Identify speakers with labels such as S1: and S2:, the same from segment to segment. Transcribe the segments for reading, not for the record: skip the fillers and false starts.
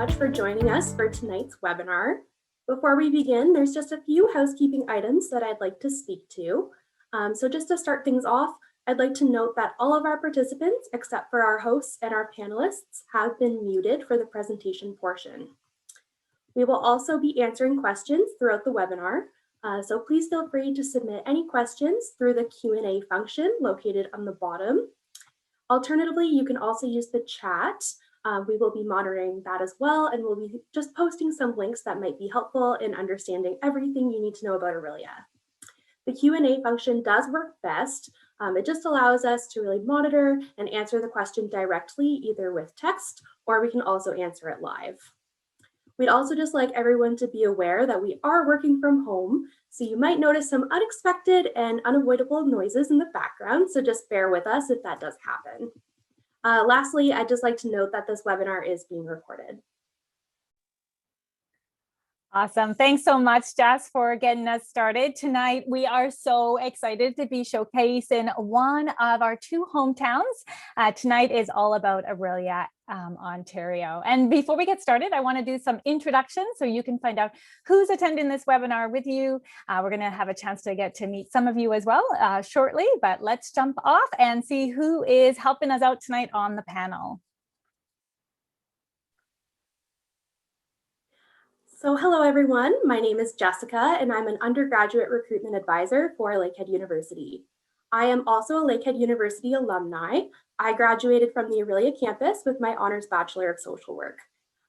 S1: much for joining us for tonight's webinar. Before we begin, there's just a few housekeeping items that I'd like to speak to. So just to start things off, I'd like to note that all of our participants, except for our hosts and our panelists, have been muted for the presentation portion. We will also be answering questions throughout the webinar, so please feel free to submit any questions through the Q&A function located on the bottom. Alternatively, you can also use the chat. We will be monitoring that as well, and we'll be just posting some links that might be helpful in understanding everything you need to know about Orillia. The Q&A function does work best. It just allows us to really monitor and answer the question directly, either with text, or we can also answer it live. We'd also just like everyone to be aware that we are working from home, so you might notice some unexpected and unavoidable noises in the background, so just bear with us if that does happen. Lastly, I'd just like to note that this webinar is being recorded.
S2: Awesome. Thanks so much, Jess, for getting us started. Tonight, we are so excited to be showcasing one of our two hometowns. Tonight is all about Orillia, Ontario. And before we get started, I want to do some introductions so you can find out who's attending this webinar with you. We're going to have a chance to get to meet some of you as well shortly, but let's jump off and see who is helping us out tonight on the panel.
S1: So hello everyone, my name is Jessica and I'm an undergraduate recruitment advisor for Lakehead University. I am also a Lakehead University alumni. I graduated from the Orillia campus with my honors Bachelor of Social Work.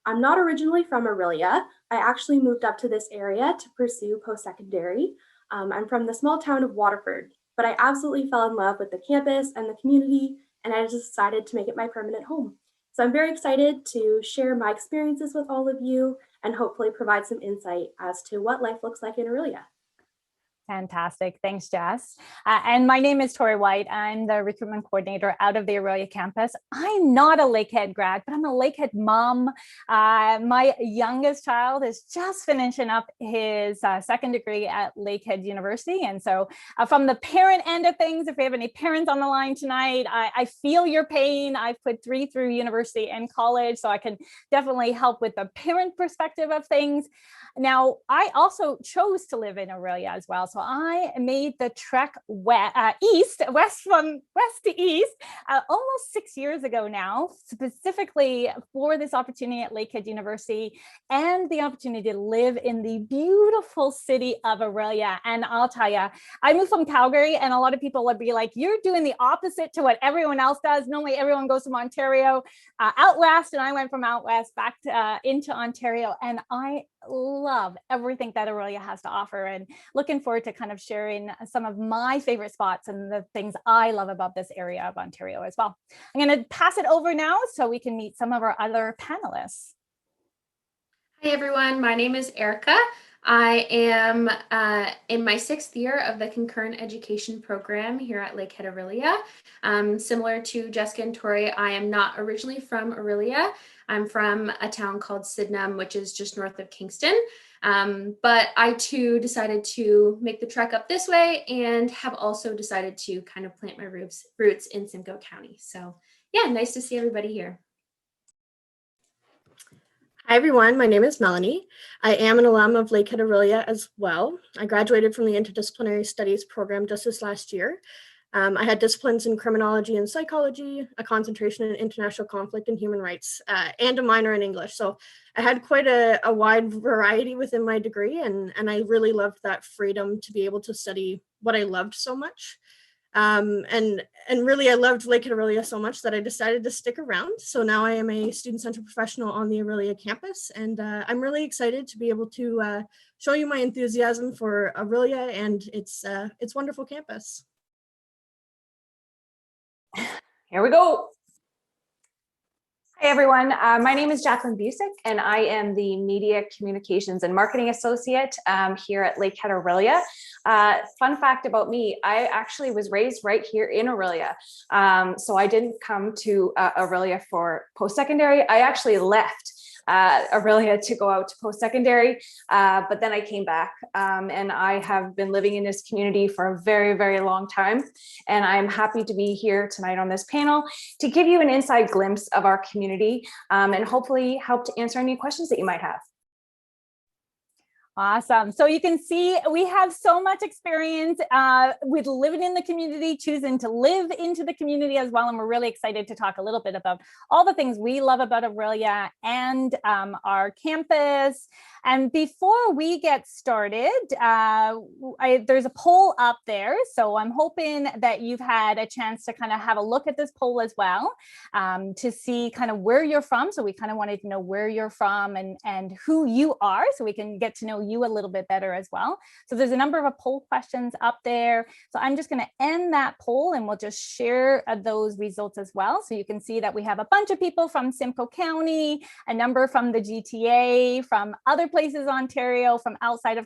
S1: I'm not originally from Orillia. I actually moved up to this area to pursue post-secondary. I'm from the small town of Waterford, but I absolutely fell in love with the campus and the community, and I just decided to make it my permanent home. So I'm very excited to share my experiences with all of you and hopefully provide some insight as to what life looks like in Orillia.
S2: Fantastic. Thanks, Jess. And my name is Tori White. I'm the recruitment coordinator out of the Orillia campus. I'm not a Lakehead grad, but I'm a Lakehead mom. My youngest child is just finishing up his second degree at Lakehead University. And so from the parent end of things, if we have any parents on the line tonight, I feel your pain. I've put 3 through university and college, so I can definitely help with the parent perspective of things. Now, I also chose to live in Orillia as well. So I made the trek west to east, almost 6 years ago now, specifically for this opportunity at Lakehead University and the opportunity to live in the beautiful city of Orillia. And I'll tell you, I moved from Calgary, and a lot of people would be like, you're doing the opposite to what everyone else does. Normally everyone goes from Ontario out west, and I went from out west back to, into Ontario, and I love everything that Orillia has to offer, and looking forward to kind of sharing some of my favorite spots and the things I love about this area of Ontario as well. I'm going to pass it over now so we can meet some of our other panelists.
S3: Hi everyone, my name is Erica. I am in my 6th year of the concurrent education program here at Lakehead Orillia. Similar to Jessica and Tori, I am not originally from Orillia. I'm from a town called Sydenham, which is just north of Kingston. But I too decided to make the trek up this way, and have also decided to kind of plant my roots in Simcoe County. So yeah, nice to see everybody here.
S4: Hi everyone, my name is Melanie. I am an alum of Lakehead Orillia as well. I graduated from the Interdisciplinary Studies program just this last year. I had disciplines in criminology and psychology, a concentration in international conflict and human rights, and a minor in English. So I had quite a wide variety within my degree, and I really loved that freedom to be able to study what I loved so much. And really, I loved Lakehead Orillia so much that I decided to stick around. So now I am a student center professional on the Orillia campus, and I'm really excited to be able to show you my enthusiasm for Orillia and its wonderful campus.
S5: Here we go. Hi everyone, my name is Jacqueline Busick, and I am the Media Communications and Marketing Associate here at Lakehead Orillia. Fun fact about me, I actually was raised right here in Orillia. So I didn't come to Orillia for post-secondary. I actually left Orillia to go out to post-secondary, but then I came back, and I have been living in this community for a very, very long time. And I'm happy to be here tonight on this panel to give you an inside glimpse of our community, and hopefully help to answer any questions that you might have.
S2: Awesome. So you can see we have so much experience with living in the community, choosing to live into the community as well. And we're really excited to talk a little bit about all the things we love about Orillia and our campus. And before we get started, there's a poll up there. So I'm hoping that you've had a chance to kind of have a look at this poll as well, to see kind of where you're from. So we kind of wanted to know where you're from and who you are, so we can get to know you a little bit better as well. So there's a number of poll questions up there. So I'm just going to end that poll and we'll just share those results as well. So you can see that we have a bunch of people from Simcoe County, a number from the GTA, from other places, Ontario, from outside of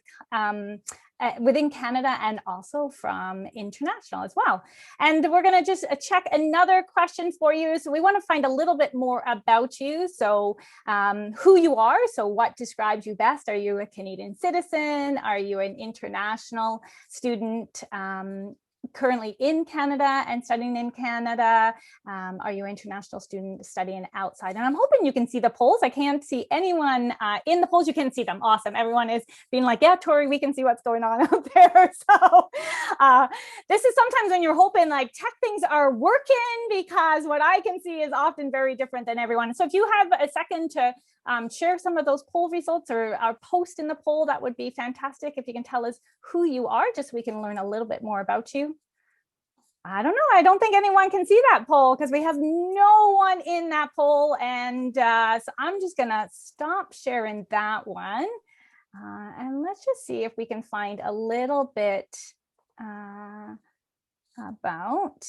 S2: within Canada, and also from international as well. And we're going to just check another question for you. So we want to find a little bit more about you. So who you are. So what describes you best? Are you a Canadian citizen? Are you an international student currently in Canada and studying in Canada? Are you an international student studying outside? And I'm hoping you can see the polls. I can't see anyone in the polls. You can see them. Awesome. Everyone is being like, yeah, Tori, we can see what's going on out there. So this is sometimes when you're hoping like tech things are working, because what I can see is often very different than everyone. So if you have a second to share some of those poll results or post in the poll, that would be fantastic. If you can tell us who you are, just so we can learn a little bit more about you. I don't know. I don't think anyone can see that poll because we have no one in that poll. And so I'm just going to stop sharing that one. And let's just see if we can find a little bit about.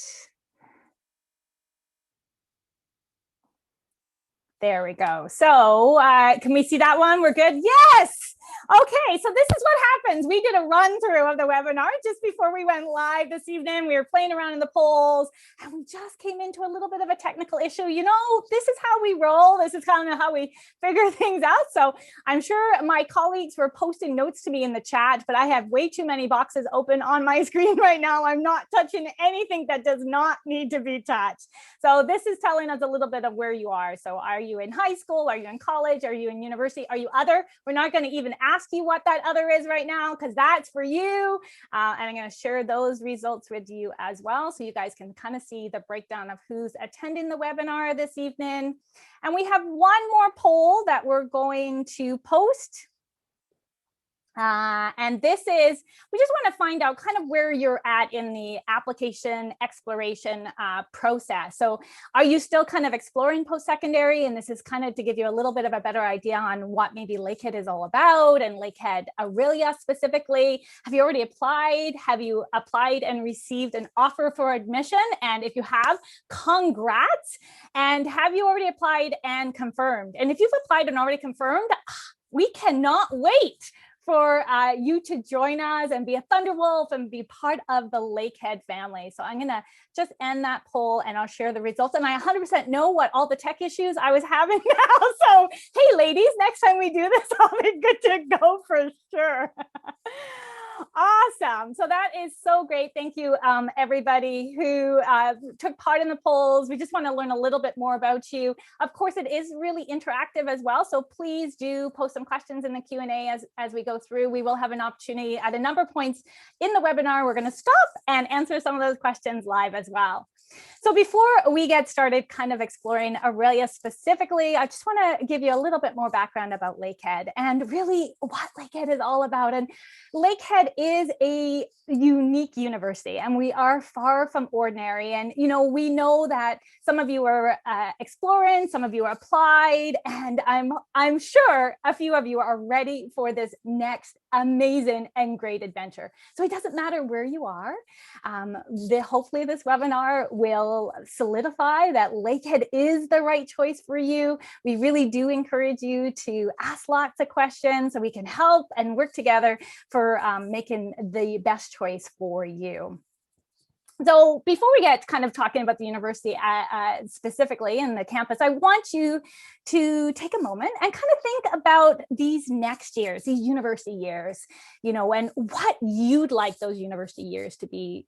S2: There we go. So can we see that one? We're good. Yes. Okay. So this is what happens. We did a run through of the webinar just before we went live this evening. We were playing around in the polls and we just came into a little bit of a technical issue. You know, this is how we roll. This is kind of how we figure things out. So I'm sure my colleagues were posting notes to me in the chat, but I have way too many boxes open on my screen right now. I'm not touching anything that does not need to be touched. So this is telling us a little bit of where you are. So are you in high school? Are you in college? Are you in university? Are you other? We're not going to even ask you what that other is right now, because that's for you. And I'm going to share those results with you as well, so you guys can kind of see the breakdown of who's attending the webinar this evening. And we have one more poll that we're going to post. And this is, we just want to find out kind of where you're at in the application exploration process. So are you still kind of exploring post-secondary? And this is kind of to give you a little bit of a better idea on what maybe Lakehead is all about, and Lakehead Orillia specifically. Have you already applied? Have you applied and received an offer for admission? And if you have, congrats. And have you already applied and confirmed? And if you've applied and already confirmed, we cannot wait for you to join us and be a Thunderwolf and be part of the Lakehead family. So I'm going to just end that poll and I'll share the results. And I 100% know what all the tech issues I was having now. So, hey, ladies, next time we do this, I'll be good to go for sure. Awesome. So that is so great. Thank you, everybody who took part in the polls. We just want to learn a little bit more about you. Of course, it is really interactive as well. So please do post some questions in the Q&A as we go through. We will have an opportunity at a number of points in the webinar. We're going to stop and answer some of those questions live as well. So before we get started kind of exploring Orillia specifically, I just want to give you a little bit more background about Lakehead and really what Lakehead is all about. And Lakehead is a unique university and we are far from ordinary. And, you know, we know that some of you are exploring, some of you are applied, and I'm sure a few of you are ready for this next amazing and great adventure. So it doesn't matter where you are. Hopefully this webinar will solidify that Lakehead is the right choice for you. We really do encourage you to ask lots of questions so we can help and work together for making the best choice for you. So before we get kind of talking about the university specifically and the campus, I want you to take a moment and kind of think about these next years, these university years, you know, and what you'd like those university years to be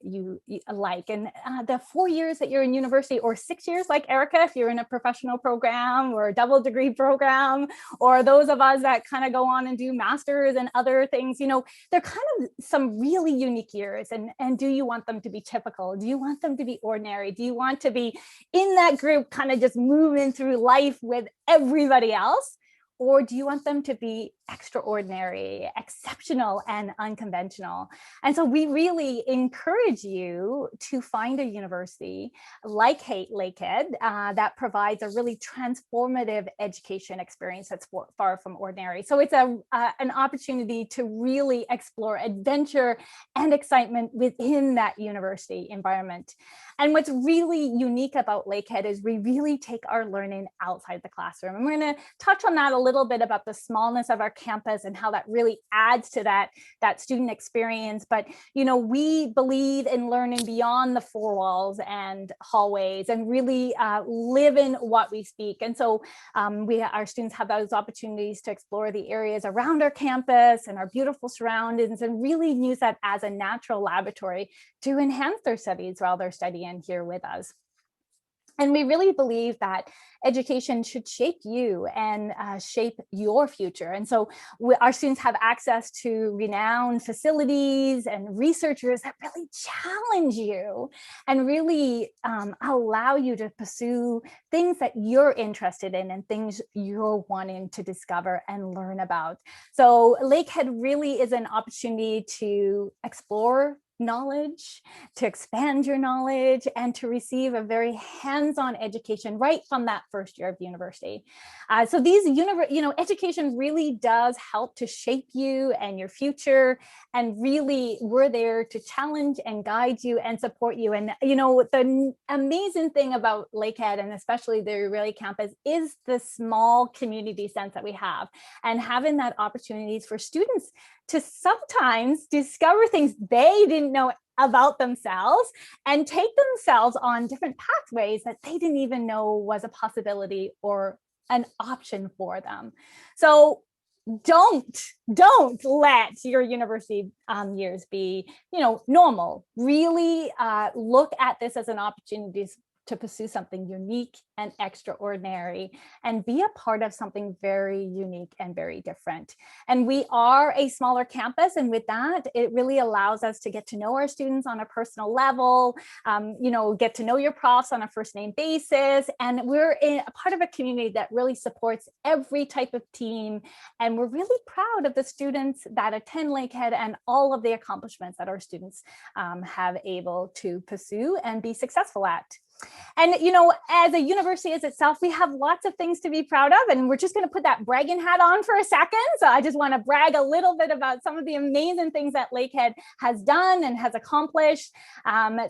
S2: like. And the 4 years that you're in university, or 6 years like Erica, if you're in a professional program or a double degree program, or those of us that kind of go on and do masters and other things, you know, they're kind of some really unique years. And do you want them to be typical? Do you want them to be ordinary? Do you want to be in that group kind of just moving through life with everybody else? Or do you want them to be extraordinary, exceptional, and unconventional? And so we really encourage you to find a university like Lakehead that provides a really transformative education experience that's far from ordinary. So it's an opportunity to really explore adventure and excitement within that university environment. And what's really unique about Lakehead is we really take our learning outside the classroom. And we're going to touch on that a little bit about the smallness of our campus and how that really adds to that student experience. But, you know, we believe in learning beyond the four walls and hallways and really live in what we speak. And so our students have those opportunities to explore the areas around our campus and our beautiful surroundings and really use that as a natural laboratory to enhance their studies while they're studying here with us. And we really believe that education should shape you and shape your future. And so our students have access to renowned facilities and researchers that really challenge you and really allow you to pursue things that you're interested in and things you're wanting to discover and learn about. So Lakehead really is an opportunity to explore knowledge, to expand your knowledge, and to receive a very hands-on education right from that first year of university. So these education really does help to shape you and your future, and really we're there to challenge and guide you and support you. And you know, the amazing thing about Lakehead, and especially the Orillia campus, is the small community sense that we have, and having that opportunities for students to sometimes discover things they didn't know about themselves and take themselves on different pathways that they didn't even know was a possibility or an option for them. So don't let your university years be, you know, normal. Really look at this as an opportunity to pursue something unique and extraordinary and be a part of something very unique and very different. And we are a smaller campus, and with that, it really allows us to get to know our students on a personal level, you know, get to know your profs on a first name basis. And we're a part of a community that really supports every type of team. And we're really proud of the students that attend Lakehead and all of the accomplishments that our students have able to pursue and be successful at. And, you know, as a university as itself, we have lots of things to be proud of, and we're just going to put that bragging hat on for a second. So I just want to brag a little bit about some of the amazing things that Lakehead has done and has accomplished.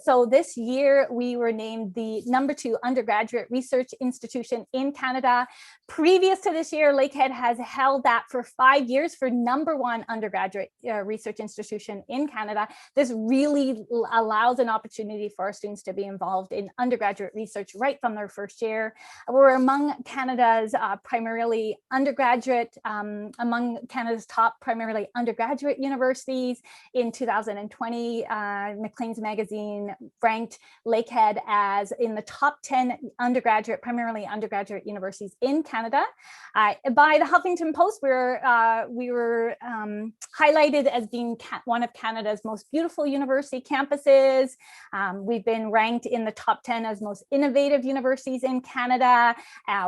S2: So this year we were named the #2 undergraduate research institution in Canada. Previous to this year, Lakehead has held that for 5 years for #1 undergraduate research institution in Canada. This really allows an opportunity for our students to be involved in undergraduate research right from their first year. We're among Canada's primarily undergraduate, among Canada's top primarily undergraduate universities. In 2020, Maclean's magazine ranked Lakehead as in the top 10 undergraduate, primarily undergraduate universities in Canada. By the Huffington Post, we were highlighted as being one of Canada's most beautiful university campuses. We've been ranked in the top 10 as most innovative universities in Canada,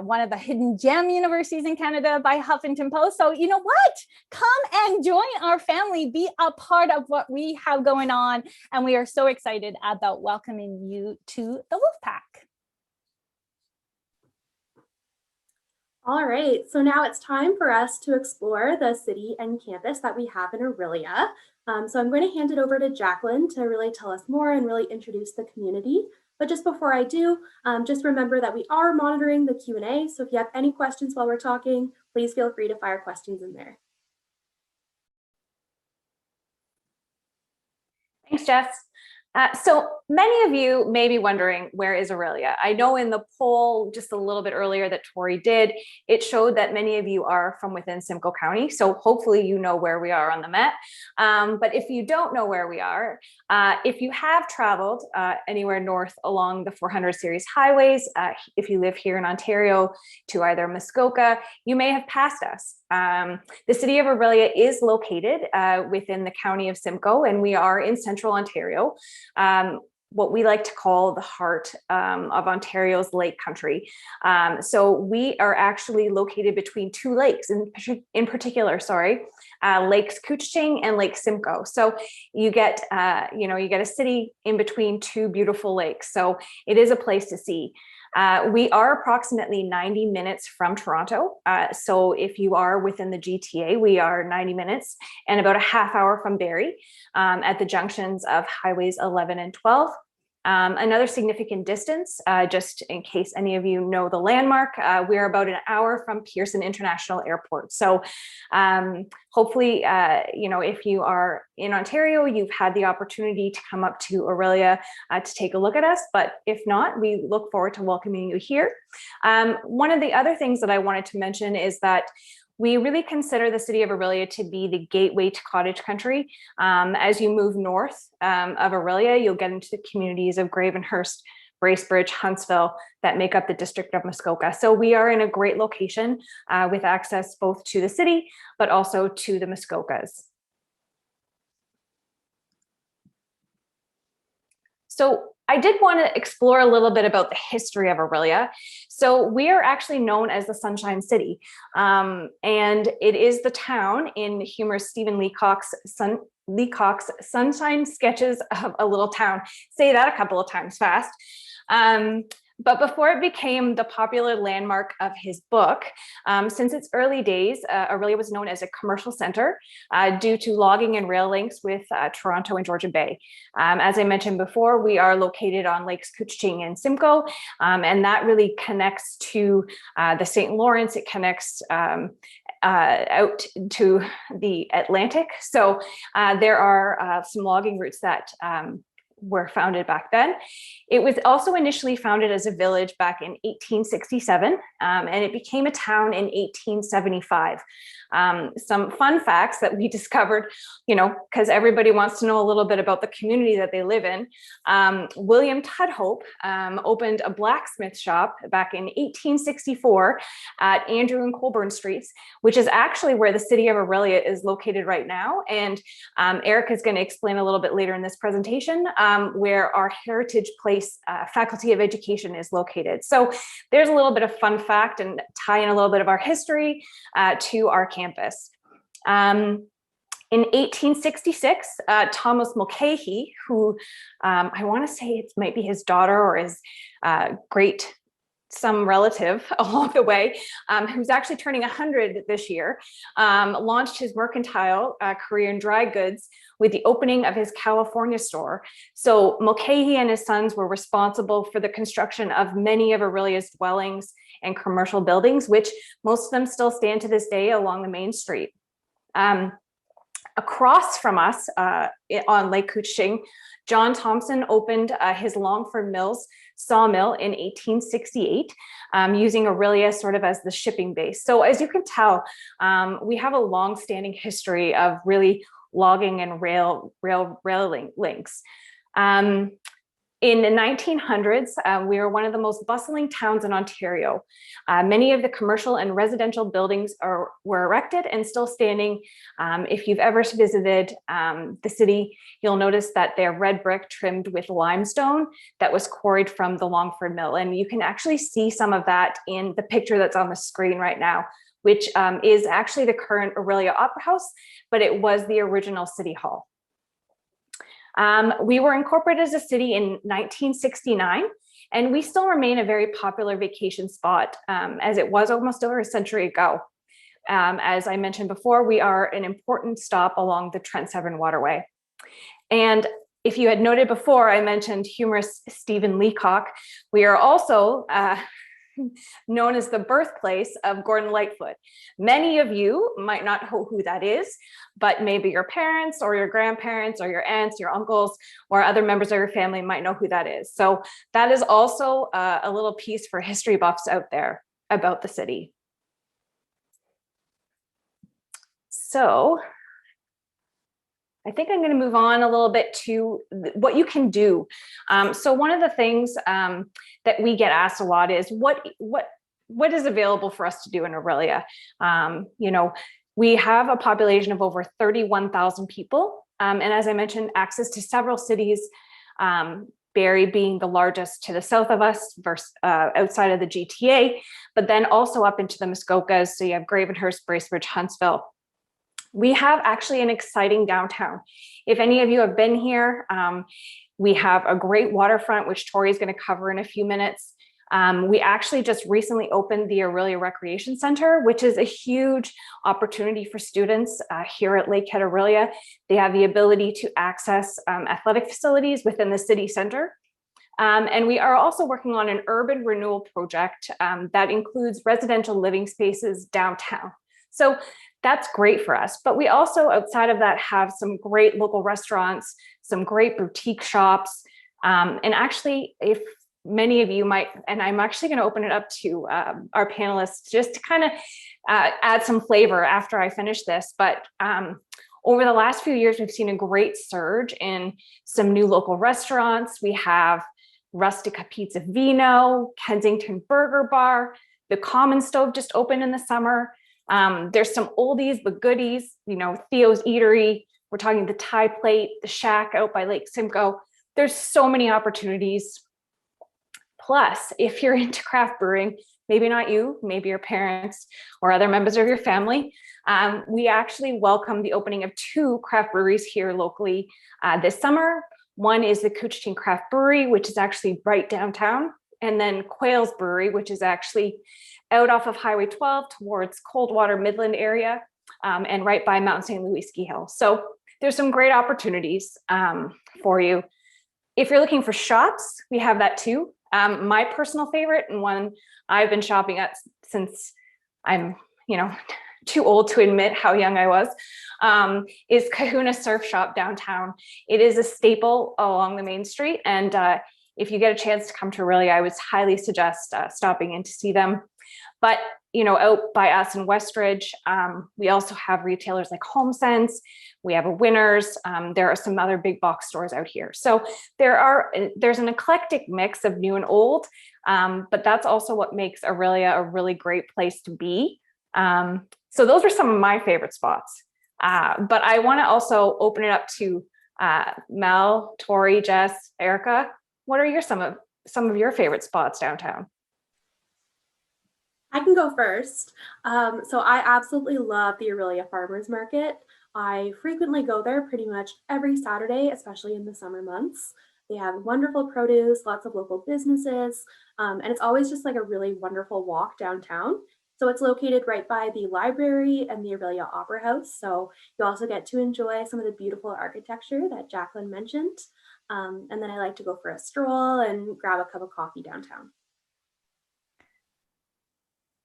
S2: one of the hidden gem universities in Canada by Huffington Post. So you know what? Come and join our family, be a part of what we have going on. And we are so excited about welcoming you to the Wolfpack.
S1: All right, so now it's time for us to explore the city and campus that we have in Orillia. So I'm going to hand it over to Jacqueline to really tell us more and really introduce the community. But just before I do, just remember that we are monitoring the Q&A. So if you have any questions while we're talking, please feel free to fire questions in there.
S5: Thanks, Jess. So many of you may be wondering, where is Orillia? I know in the poll just a little bit earlier that Tori did, it showed that many of you are from within Simcoe County. So hopefully you know where we are on the map. But if you don't know where we are, if you have traveled anywhere north along the 400 series highways, if you live here in Ontario to either Muskoka, you may have passed us. The city of Orillia is located within the county of Simcoe, and we are in central Ontario. What we like to call the heart of Ontario's lake country. So we are actually located between two lakes, in particular, Lakes Couchiching and Lake Simcoe. So you get, you get a city in between two beautiful lakes. So it is a place to see. We are approximately 90 minutes from Toronto. So if you are within the GTA, we are 90 minutes and about a half hour from Barrie at the junctions of highways 11 and 12. Another significant distance, just in case any of you know the landmark, we're about an hour from Pearson International Airport. So hopefully, if you are in Ontario, you've had the opportunity to come up to Orillia to take a look at us. But if not, we look forward to welcoming you here. One of the other things that I wanted to mention is that we really consider the city of Orillia to be the gateway to cottage country. As you move north of Orillia, you'll get into the communities of Gravenhurst, Bracebridge, Huntsville that make up the district of Muskoka. So we are in a great location with access both to the city, but also to the Muskokas. So I did want to explore a little bit about the history of Orillia. So we are actually known as the Sunshine City, and it is the town in humorist Stephen Leacock's Sunshine Sketches of a Little Town. Say that a couple of times fast. But before it became the popular landmark of his book, since its early days, Orillia was known as a commercial center due to logging and rail links with Toronto and Georgian Bay. As I mentioned before, we are located on Lakes Couchiching and Simcoe, and that really connects to the St. Lawrence. It connects out to the Atlantic. So there are some logging routes that were founded back then. It was also initially founded as a village back in 1867, and it became a town in 1875. Some fun facts that we discovered, because everybody wants to know a little bit about the community that they live in. William Tudhope opened a blacksmith shop back in 1864 at Andrew and Colburn Streets, which is actually where the city of Orillia is located right now. And Erica is going to explain a little bit later in this presentation where our Heritage Place Faculty of Education is located. So there's a little bit of fun fact and tie in a little bit of our history to our campus. In 1866, Thomas Mulcahy, who I want to say it might be his daughter or his some relative along the way, who's actually turning 100 this year, launched his mercantile career in dry goods with the opening of his California store. So Mulcahy and his sons were responsible for the construction of many of Orillia's dwellings and commercial buildings, which most of them still stand to this day along the main street. Across from us on Lake Couchiching, John Thompson opened his Longford Mills sawmill in 1868, using Orillia sort of as the shipping base. So as you can tell, we have a long-standing history of really logging and rail links. In the 1900s, we were one of the most bustling towns in Ontario. Many of the commercial and residential buildings were erected and still standing. If you've ever visited the city, you'll notice that they're red brick trimmed with limestone that was quarried from the Longford Mill. And you can actually see some of that in the picture that's on the screen right now, which is actually the current Orillia Opera House, but it was the original City Hall. We were incorporated as a city in 1969, and we still remain a very popular vacation spot, as it was almost over a century ago. As I mentioned before, we are an important stop along the Trent Severn Waterway. And if you had noted before, I mentioned humorist Stephen Leacock. We are also known as the birthplace of Gordon Lightfoot. Many of you might not know who that is, but maybe your parents or your grandparents or your aunts, your uncles, or other members of your family might know who that is. So that is also a little piece for history buffs out there about the city. So I think I'm going to move on a little bit to what you can do. So one of the things that we get asked a lot is what is available for us to do in Orillia? You know, we have a population of over 31,000 people. And as I mentioned, access to several cities, Barrie being the largest to the south of us versus outside of the GTA, but then also up into the Muskokas. So you have Gravenhurst, Bracebridge, Huntsville. We have actually an exciting downtown. If any of you have been here, we have a great waterfront, which Tori is going to cover in a few minutes. We actually just recently opened the Orillia Recreation Center, which is a huge opportunity for students here at Lakehead Orillia. They have the ability to access athletic facilities within the city center. And we are also working on an urban renewal project that includes residential living spaces downtown. So that's great for us. But we also, outside of that, have some great local restaurants, some great boutique shops. And actually, if many of you might, and I'm actually going to open it up to our panelists just to kind of add some flavor after I finish this. But over the last few years, we've seen a great surge in some new local restaurants. We have Rustica Pizza Vino, Kensington Burger Bar, the Common Stove just opened in the summer. There's some oldies but goodies, you know, Theo's Eatery. We're talking the Thai Plate, the Shack out by Lake Simcoe. There's so many opportunities. Plus, if you're into craft brewing, maybe not you, maybe your parents or other members of your family, we actually welcome the opening of 2 craft breweries here locally this summer. One is the Couchiching Craft Brewery, which is actually right downtown, and then Quail's Brewery, which is actually out off of Highway 12 towards Coldwater Midland area and right by Mount St. Louis Ski Hill. So there's some great opportunities for you. If you're looking for shops, we have that too. My personal favorite and one I've been shopping at since I'm, you know, too old to admit how young I was, is Kahuna Surf Shop downtown. It is a staple along the main street. And if you get a chance to come to Orillia, I would highly suggest stopping in to see them. But, you know, out by us in Westridge, we also have retailers like HomeSense. We have a Winners. There are some other big box stores out here. So there's an eclectic mix of new and old, but that's also what makes Orillia a really great place to be. So those are some of my favorite spots. But I want to also open it up to Mel, Tori, Jess, Erica. What are some of your favorite spots downtown?
S1: I can go first. So I absolutely love the Orillia Farmers Market. I frequently go there pretty much every Saturday, especially in the summer months. They have wonderful produce, lots of local businesses, and it's always just like a really wonderful walk downtown. So it's located right by the library and the Orillia Opera House. So you also get to enjoy some of the beautiful architecture that Jacqueline mentioned. And then I like to go for a stroll and grab a cup of coffee downtown.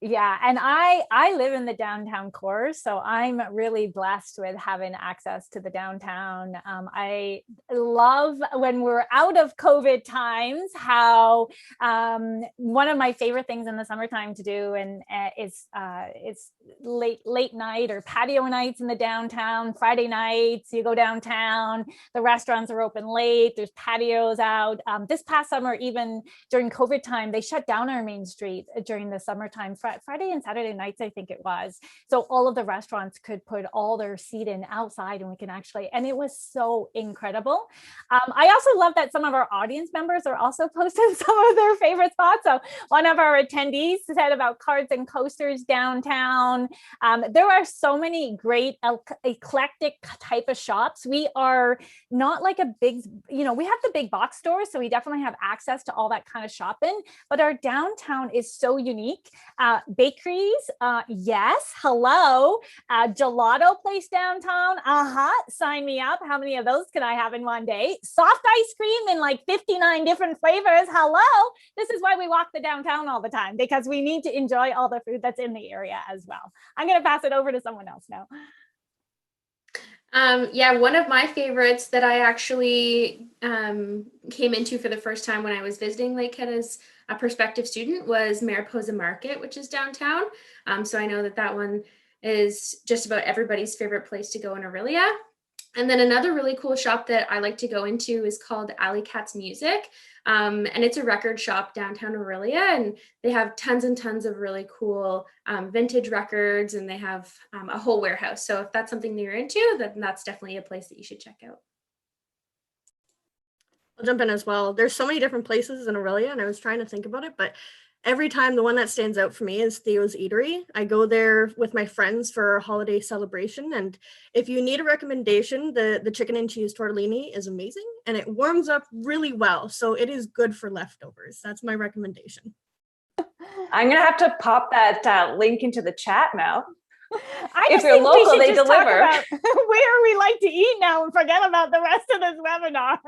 S2: Yeah, and I live in the downtown core, so I'm really blessed with having access to the downtown. I love when we're out of COVID times how one of my favorite things in the summertime to do and is late night or patio nights in the downtown. Friday nights, you go downtown, the restaurants are open late, there's patios out. This past summer, even during COVID time, they shut down our main street during the summertime. Friday and Saturday nights, I think it was. So all of the restaurants could put all their seating outside and we can actually, and it was so incredible. I also love that some of our audience members are also posting some of their favorite spots. So one of our attendees said about cards and coasters downtown. There are so many great eclectic type of shops. We are not like a big, you know, we have the big box stores, so we definitely have access to all that kind of shopping, but our downtown is so unique. Bakeries, yes. Hello. Gelato place downtown. Sign me up. How many of those can I have in one day? Soft ice cream in like 59 different flavors. Hello. This is why we walk the downtown all the time, because we need to enjoy all the food that's in the area as well. I'm going to pass it over to someone else now.
S3: Yeah, one of my favorites that I actually came into for the first time when I was visiting Lakehead as a prospective student was Mariposa Market, which is downtown. So I know that that one is just about everybody's favorite place to go in Orillia. And then another really cool shop that I like to go into is called Alley Cat's Music. And it's a record shop downtown Orillia, and they have tons and tons of really cool vintage records, and they have a whole warehouse. So if that's something that you're into, then that's definitely a place that you should check out.
S4: I'll jump in as well. There's so many different places in Orillia, and I was trying to think about it, but every time the one that stands out for me is Theo's Eatery. I go there with my friends for a holiday celebration, and if you need a recommendation, the chicken and cheese tortellini is amazing, and it warms up really well, so it is good for leftovers. That's my recommendation.
S5: I'm gonna have to pop that link into the chat now.
S2: If
S5: you're local, they deliver.
S2: Where we like to eat now and forget about the rest of this webinar.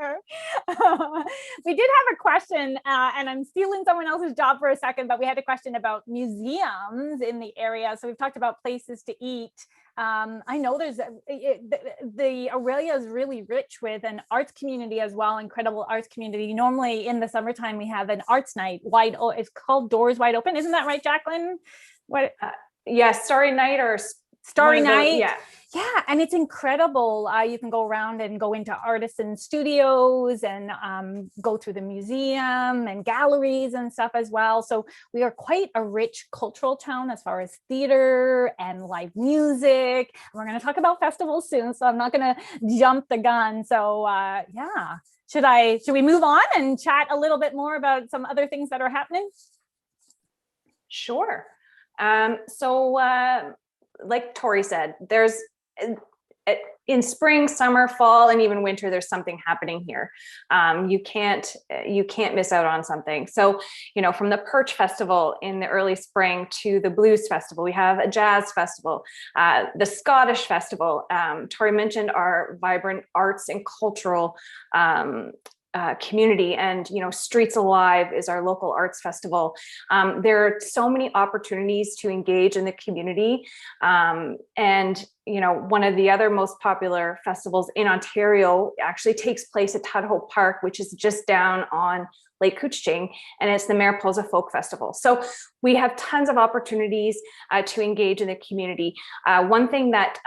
S2: We did have a question, and I'm stealing someone else's job for a second, but we had a question about museums in the area. So we've talked about places to eat. I know there's the Orillia is really rich with an arts community as well, incredible arts community. Normally in the summertime, we have an arts night it's called Doors Wide Open. Isn't that right, Jacqueline? What?
S5: Yes, Starry Night or
S2: Starry Night.
S5: Yeah,
S2: and it's incredible. You can go around and go into artisan studios and go through the museum and galleries and stuff as well. So we are quite a rich cultural town as far as theater and live music. We're going to talk about festivals soon, so I'm not going to jump the gun. So yeah, should we move on and chat a little bit more about some other things that are happening?
S5: Sure. Like Tori said, there's in spring, summer, fall, and even winter, there's something happening here. You can't miss out on something. So, from the Perch Festival in the early spring to the Blues Festival, we have a jazz festival, the Scottish Festival. Tori mentioned our vibrant arts and cultural community, and Streets Alive is our local arts festival. There are so many opportunities to engage in the community, and one of the other most popular festivals in Ontario actually takes place at Tudhope Park, which is just down on Lake Couchiching, and it's the Mariposa Folk Festival. So we have tons of opportunities to engage in the community. One thing that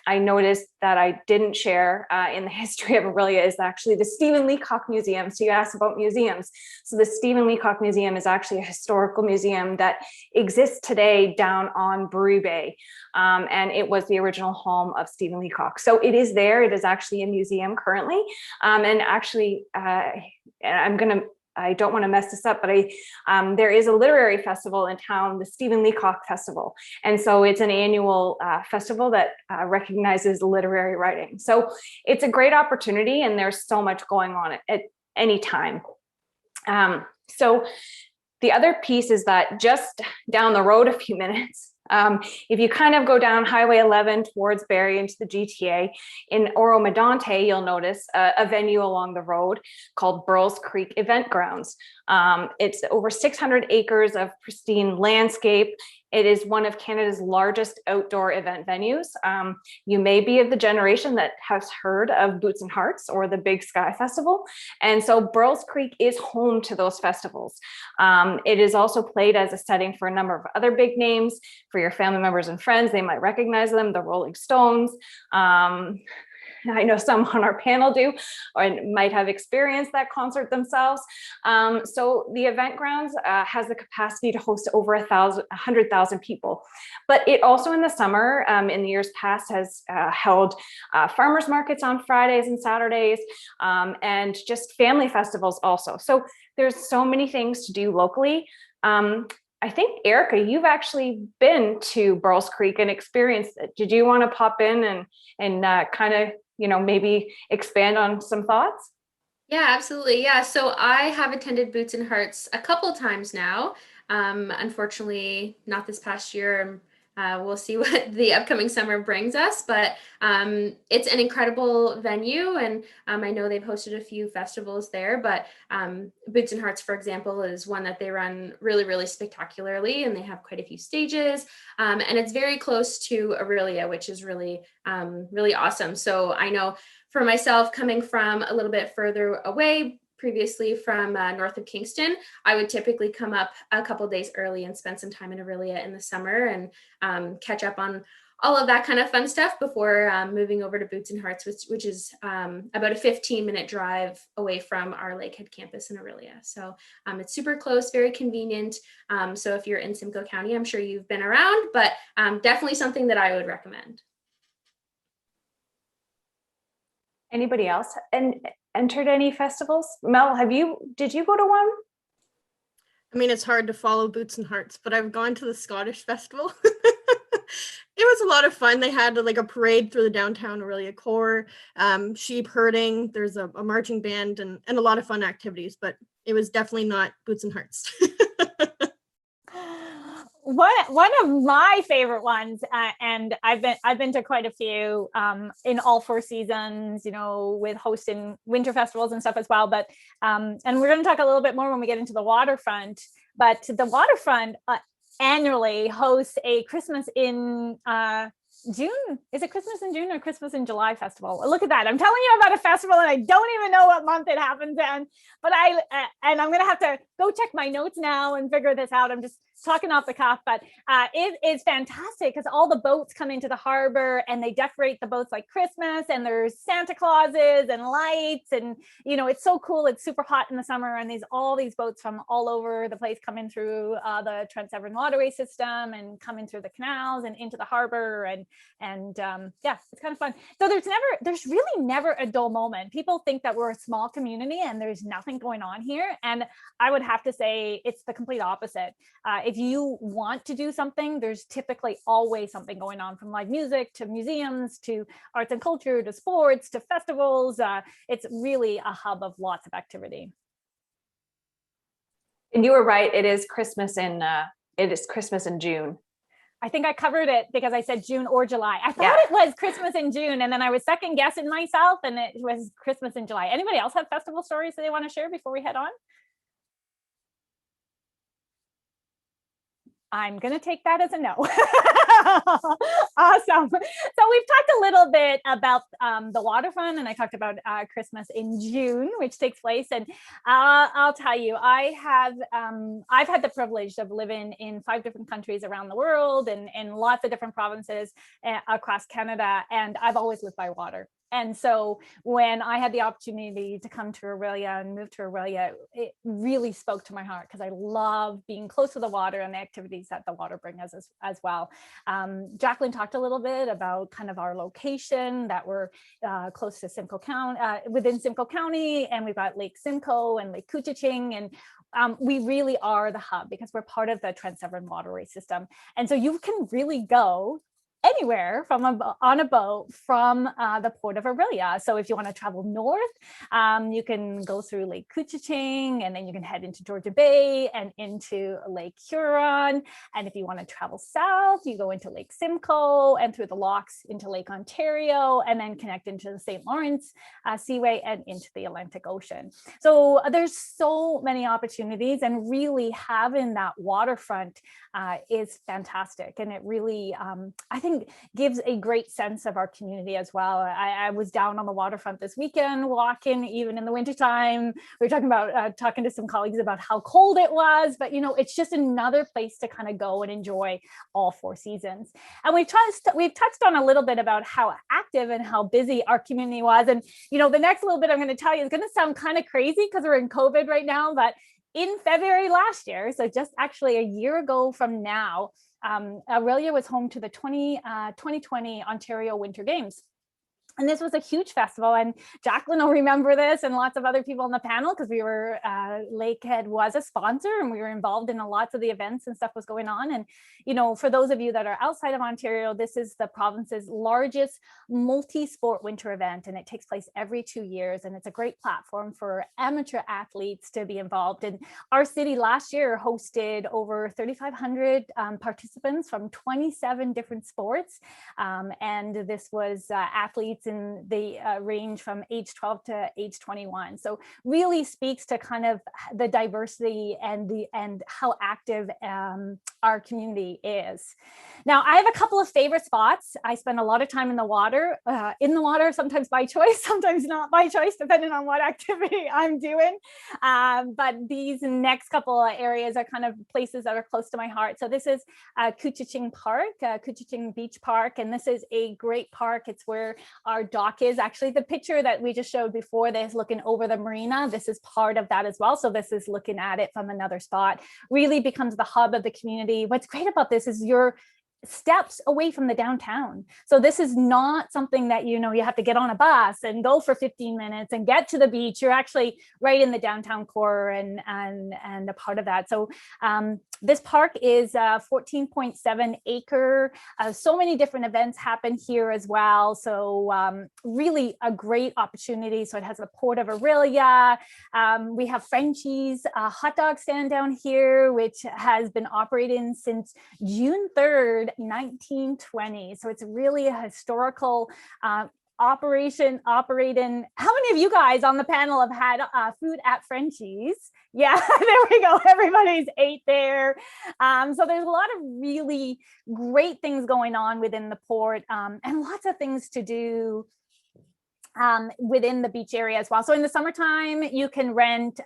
S5: I noticed that I didn't share in the history of Orillia is actually the Stephen Leacock Museum. So you asked about museums. So the Stephen Leacock Museum is actually a historical museum that exists today down on Brewery Bay. And it was the original home of Stephen Leacock. So it is there. It is actually a museum currently. And actually, I don't want to mess this up, but there is a literary festival in town, the Stephen Leacock Festival. And so it's an annual festival that recognizes literary writing. So it's a great opportunity, and there's so much going on at any time. So the other piece is that just down the road a few minutes, if you kind of go down Highway 11 towards Barrie into the GTA, in Oro-Medonte, you'll notice a venue along the road called Burles Creek Event Grounds. It's over 600 acres of pristine landscape. It is one of Canada's largest outdoor event venues. You may be of the generation that has heard of Boots and Hearts or the Big Sky Festival. And so Burles Creek is home to those festivals. It is also played as a setting for a number of other big names. For your family members and friends, they might recognize them, the Rolling Stones. I know some on our panel do, or might have experienced that concert themselves. So the event grounds has the capacity to host over 100,000 people. But it also in the summer, in the years past, has held farmers markets on Fridays and Saturdays, and just family festivals also. So there's so many things to do locally. I think, Erica, you've actually been to Burles Creek and experienced it. Did you want to pop in and kind of, maybe expand on some thoughts?
S3: Yeah, absolutely. Yeah, so I have attended Boots and Hearts a couple times now. Unfortunately, not this past year. We'll see what the upcoming summer brings us, but it's an incredible venue, and I know they've hosted a few festivals there, but Boots and Hearts, for example, is one that they run really, really spectacularly, and they have quite a few stages, and it's very close to Orillia, which is really, really awesome. So I know for myself, coming from a little bit further away, previously from north of Kingston, I would typically come up a couple days early and spend some time in Orillia in the summer and catch up on all of that kind of fun stuff before moving over to Boots and Hearts, which is about a 15-minute drive away from our Lakehead campus in Orillia. So it's super close, very convenient. So if you're in Simcoe County, I'm sure you've been around, but definitely something that I would recommend.
S5: Anybody else entered any festivals? Mel, did you go to one?
S4: I mean, it's hard to follow Boots and Hearts, but I've gone to the Scottish Festival. It was a lot of fun. They had like a parade through the downtown Orillia core, sheep herding. There's a marching band and a lot of fun activities, but it was definitely not Boots and Hearts.
S2: One of my favorite ones, and I've been to quite a few in all 4 seasons, with hosting winter festivals and stuff as well. But and we're going to talk a little bit more when we get into the waterfront. But the waterfront annually hosts a Christmas in June. Is it Christmas in June or Christmas in July festival? Look at that. I'm telling you about a festival and I don't even know what month it happens in, but and I'm going to have to go check my notes now and figure this out. I'm just talking off the cuff, but it is fantastic because all the boats come into the harbor and they decorate the boats like Christmas, and there's Santa Clauses and lights, and it's so cool. It's super hot in the summer, and all these boats from all over the place coming through the Trent Severn waterway system and coming through the canals and into the harbor, and yeah, it's kind of fun. So there's really never a dull moment. People think that we're a small community and there's nothing going on here, and I would have to say it's the complete opposite. If you want to do something, there's typically always something going on, from live music to museums to arts and culture to sports to festivals. It's really a hub of lots of activity.
S5: And you were right. It is Christmas in June.
S2: I think I covered it because I said June or July. I thought it was Christmas in June, and then I was second guessing myself, and it was Christmas in July. Anybody else have festival stories that they want to share before we head on? I'm going to take that as a no. Awesome. So we've talked a little bit about the waterfront, and I talked about Christmas in June, which takes place. And I'll tell you, I've had the privilege of living in 5 different countries around the world and lots of different provinces across Canada, and I've always lived by water. And so when I had the opportunity to come to Orillia and move to Orillia, it really spoke to my heart because I love being close to the water and the activities that the water brings us as well. Jacqueline talked a little bit about kind of our location, that we're close to Simcoe County, within Simcoe County, and we've got Lake Simcoe and Lake Couchiching, and we really are the hub because we're part of the Trent Severn waterway system. And so you can really go anywhere on a boat from the port of Orillia. So if you want to travel north, you can go through Lake Couchiching, and then you can head into Georgia Bay and into Lake Huron. And if you want to travel south, you go into Lake Simcoe and through the locks into Lake Ontario, and then connect into the St. Lawrence Seaway and into the Atlantic Ocean. So there's so many opportunities, and really having that waterfront is fantastic. And it really, I think, gives a great sense of our community as well. I was down on the waterfront this weekend walking, even in the wintertime. We were talking about talking to some colleagues about how cold it was, but it's just another place to kind of go and enjoy all 4 seasons. And we've touched on a little bit about how active and how busy our community was. And the next little bit I'm going to tell you is going to sound kind of crazy because we're in COVID right now, but in February last year, so just actually a year ago from now, Orillia was home to the 2020 Ontario Winter Games. And this was a huge festival, and Jacqueline will remember this, and lots of other people on the panel, because we were, Lakehead was a sponsor, and we were involved in lots of the events and stuff was going on. And, you know, for those of you that are outside of Ontario, this is the province's largest multi-sport winter event, and it takes place every 2 years. And it's a great platform for amateur athletes to be involved. And our city last year hosted over 3,500 participants from 27 different sports. And this was athletes in the range from age 12 to age 21. So really speaks to kind of the diversity and how active our community is. Now, I have a couple of favorite spots. I spend a lot of time in the water, sometimes by choice, sometimes not by choice, depending on what activity I'm doing. But these next couple of areas are kind of places that are close to my heart. So this is Couchiching Park, Couchiching Beach Park, and this is a great park. It's where our dock is. Actually, the picture that we just showed before this, looking over the marina, this is part of that as well. So this is looking at it from another spot. Really becomes the hub of the community. What's great about this is you're steps away from the downtown. So this is not something that, you know, you have to get on a bus and go for 15 minutes and get to the beach. You're actually right in the downtown core and a part of that. So this park is 14.7 acre. So many different events happen here as well. So really a great opportunity. So it has the Port of Orillia. We have Frenchie's hot dog stand down here, which has been operating since June 3rd, 1920. So it's really a historical operation operating. How many of you guys on the panel have had food at Frenchie's? Yeah, there we go. Everybody's ate there. So there's a lot of really great things going on within the port, and lots of things to do within the beach area as well. So in the summertime, you can rent,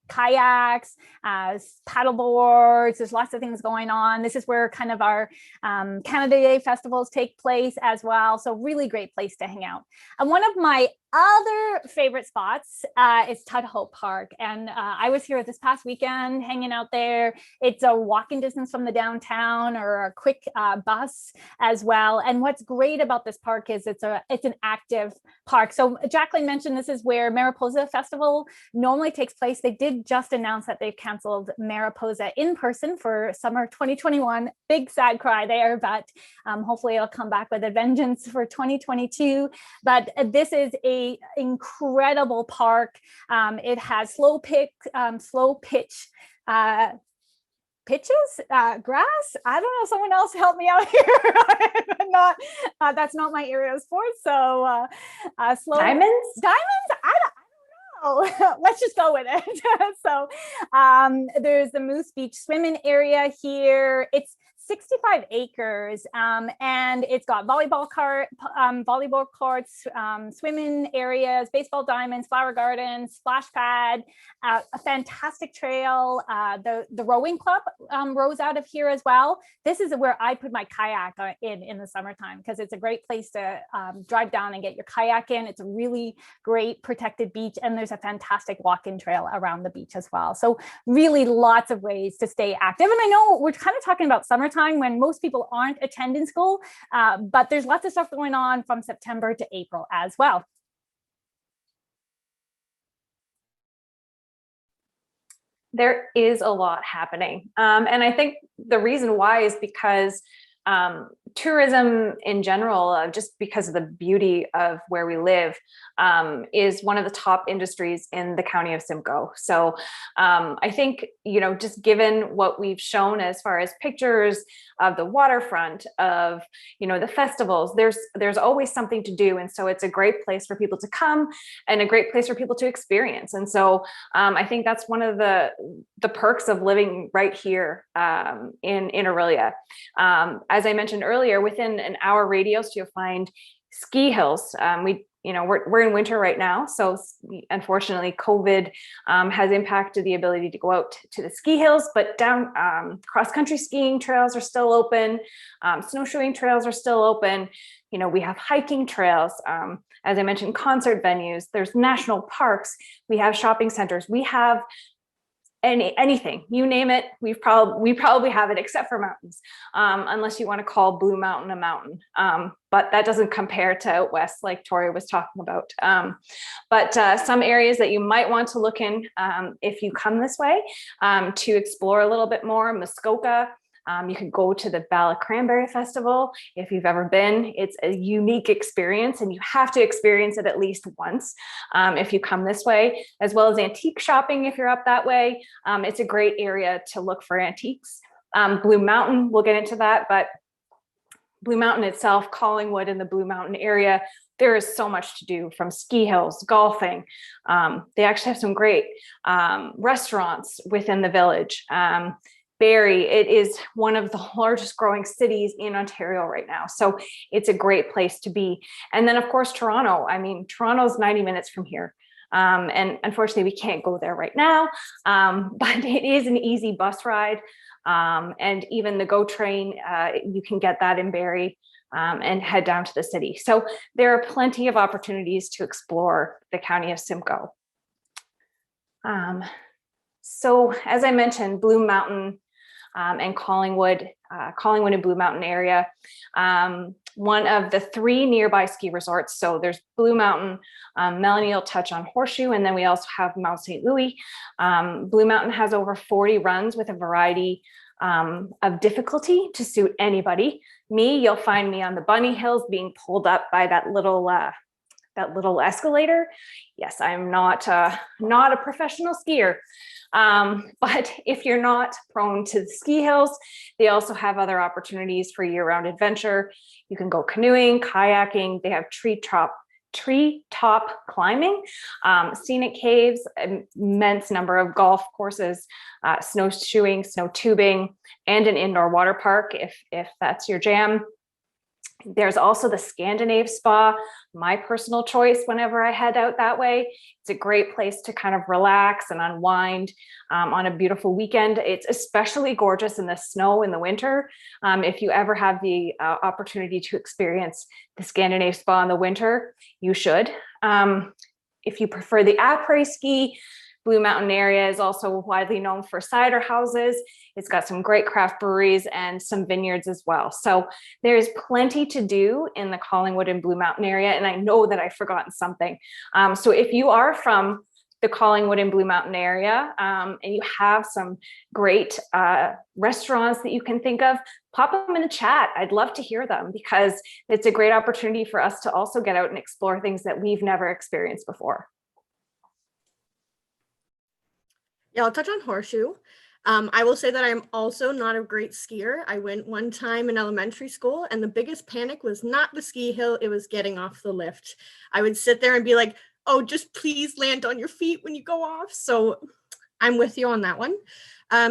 S2: kayaks, paddle boards. There's lots of things going on. This is where kind of our Canada Day festivals take place as well. So really great place to hang out. And one of my other favorite spots is Tudhope Park. And I was here this past weekend hanging out there. It's a walking distance from the downtown, or a quick bus as well. And what's great about this park is it's an active park. So Jacqueline mentioned this is where Mariposa Festival normally takes place. They did just announce that they've canceled Mariposa in person for summer 2021. Big sad cry there, but hopefully it'll come back with a vengeance for 2022. But this is a incredible park. It has slow pitch pitches, grass. I don't know. Someone else help me out here. Not that's not my area of sports. So slow diamonds. I don't know. Let's just go with it. So there's the Moose Beach swimming area here. It's 65 acres, and it's got volleyball courts, swimming areas, baseball diamonds, flower gardens, splash pad, a fantastic trail. The rowing club rows out of here as well. This is where I put my kayak in the summertime, because it's a great place to drive down and get your kayak in. It's a really great protected beach, and there's a fantastic walk-in trail around the beach as well. So really lots of ways to stay active. And I know we're kind of talking about summertime when most people aren't attending school, but there's lots of stuff going on from September to April as well.
S5: There is a lot happening. And I think the reason why is because tourism in general, just because of the beauty of where we live, is one of the top industries in the county of Simcoe. So I think, just given what we've shown as far as pictures of the waterfront, of, the festivals, there's always something to do. And so it's a great place for people to come and a great place for people to experience. And so I think that's one of the perks of living right here in Orillia. As I mentioned earlier, within an hour radius, you'll find ski hills. We're in winter right now, so unfortunately COVID has impacted the ability to go out to the ski hills, but down cross-country skiing trails are still open, snowshoeing trails are still open. We have hiking trails, as I mentioned, concert venues, there's national parks, we have shopping centers, we have anything, you name it, we probably have it, except for mountains, unless you want to call Blue Mountain a mountain. But that doesn't compare to out west, like Tori was talking about. But some areas that you might want to look in if you come this way to explore a little bit more: Muskoka. You can go to the Bala Cranberry Festival. If you've ever been, it's a unique experience, and you have to experience it at least once if you come this way, as well as antique shopping if you're up that way. It's a great area to look for antiques. Blue Mountain, we'll get into that, but Blue Mountain itself, Collingwood in the Blue Mountain area, there is so much to do, from ski hills, golfing. They actually have some great restaurants within the village. Barrie, it is one of the largest growing cities in Ontario right now. So it's a great place to be. And then of course, Toronto. I mean, Toronto's 90 minutes from here. And unfortunately we can't go there right now, but it is an easy bus ride. And even the GO train, you can get that in Barrie and head down to the city. So there are plenty of opportunities to explore the county of Simcoe. So as I mentioned, Blue Mountain and Collingwood and Blue Mountain area, one of the 3 nearby ski resorts. So there's Blue Mountain, Melanie will touch on Horseshoe, and then we also have Mount St. Louis. Blue Mountain has over 40 runs with a variety of difficulty to suit anybody. You'll find me on the bunny hills being pulled up by that little escalator. Yes, I'm not a professional skier. But if you're not prone to the ski hills, they also have other opportunities for year-round adventure. You can go canoeing, kayaking. They have treetop climbing, scenic caves, an immense number of golf courses, snowshoeing, snow tubing, and an indoor water park if that's your jam. There's also the Scandinave Spa, my personal choice whenever I head out that way. It's a great place to kind of relax and unwind on a beautiful weekend. It's especially gorgeous in the snow in the winter. If you ever have the opportunity to experience the Scandinave Spa in the winter, you should. If you prefer the après ski, Blue Mountain area is also widely known for cider houses. It's got some great craft breweries and some vineyards as well. So there's plenty to do in the Collingwood and Blue Mountain area. And I know that I've forgotten something. So if you are from the Collingwood and Blue Mountain area and you have some great restaurants that you can think of, pop them in the chat. I'd love to hear them, because it's a great opportunity for us to also get out and explore things that we've never experienced before.
S4: Yeah, I'll touch on Horseshoe. I will say that I'm also not a great skier. I went one time in elementary school, and the biggest panic was not the ski hill, it was getting off the lift. I would sit there and be like, oh, just please land on your feet when you go off. So I'm with you on that one.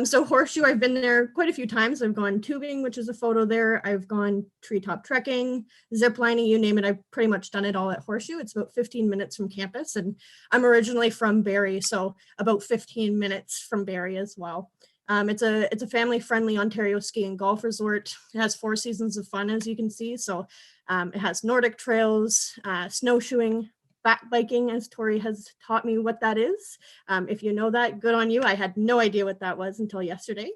S4: So Horseshoe, I've been there quite a few times. I've gone tubing, which is a photo there. I've gone treetop trekking, zip lining, you name it. I've pretty much done it all at Horseshoe. It's about 15 minutes from campus, and I'm originally from Barrie, so about 15 minutes from Barrie as well. It's a family-friendly Ontario ski and golf resort. It has 4 seasons of fun, as you can see. So it has Nordic trails, snowshoeing, back biking, as Tori has taught me what that is. If you know that, good on you. I had no idea what that was until yesterday.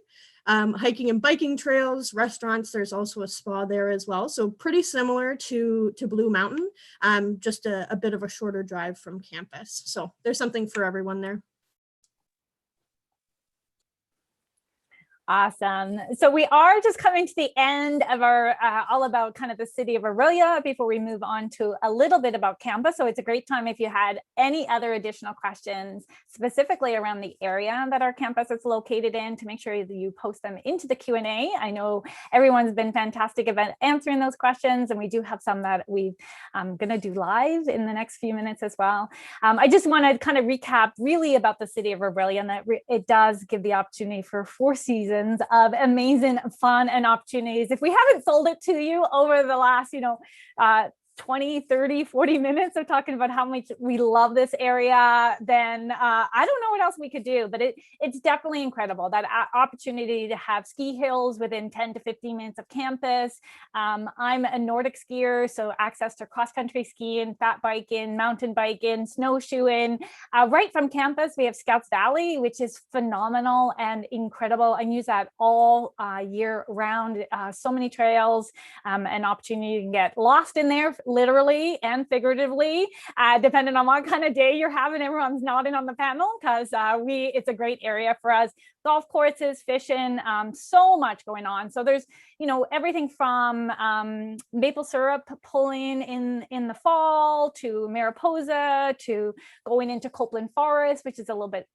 S4: Hiking and biking trails, restaurants. There's also a spa there as well. So pretty similar to Blue Mountain, just a bit of a shorter drive from campus. So there's something for everyone there.
S2: Awesome. So we are just coming to the end of our all about kind of the city of Orillia before we move on to a little bit about campus. So it's a great time if you had any other additional questions specifically around the area that our campus is located in, to make sure that you post them into the Q&A. I know everyone's been fantastic about answering those questions, and we do have some that we're going to do live in the next few minutes as well. I just want to kind of recap really about the city of Orillia, and that it does give the opportunity for 4 seasons of amazing fun and opportunities. If we haven't sold it to you over the last, 20, 30, 40 minutes of talking about how much we love this area, then I don't know what else we could do, but it's definitely incredible, that opportunity to have ski hills within 10 to 15 minutes of campus. I'm a Nordic skier, so access to cross-country skiing, fat biking, mountain biking, snowshoeing. Right from campus, we have Scouts Valley, which is phenomenal and incredible. I use that all year round. So many trails, an opportunity to get lost in there, literally and figuratively, depending on what kind of day you're having. Everyone's nodding on the panel because it's a great area for us. Golf courses, fishing, so much going on. So there's, everything from maple syrup pulling in the fall, to Mariposa, to going into Copeland Forest, which is a little bit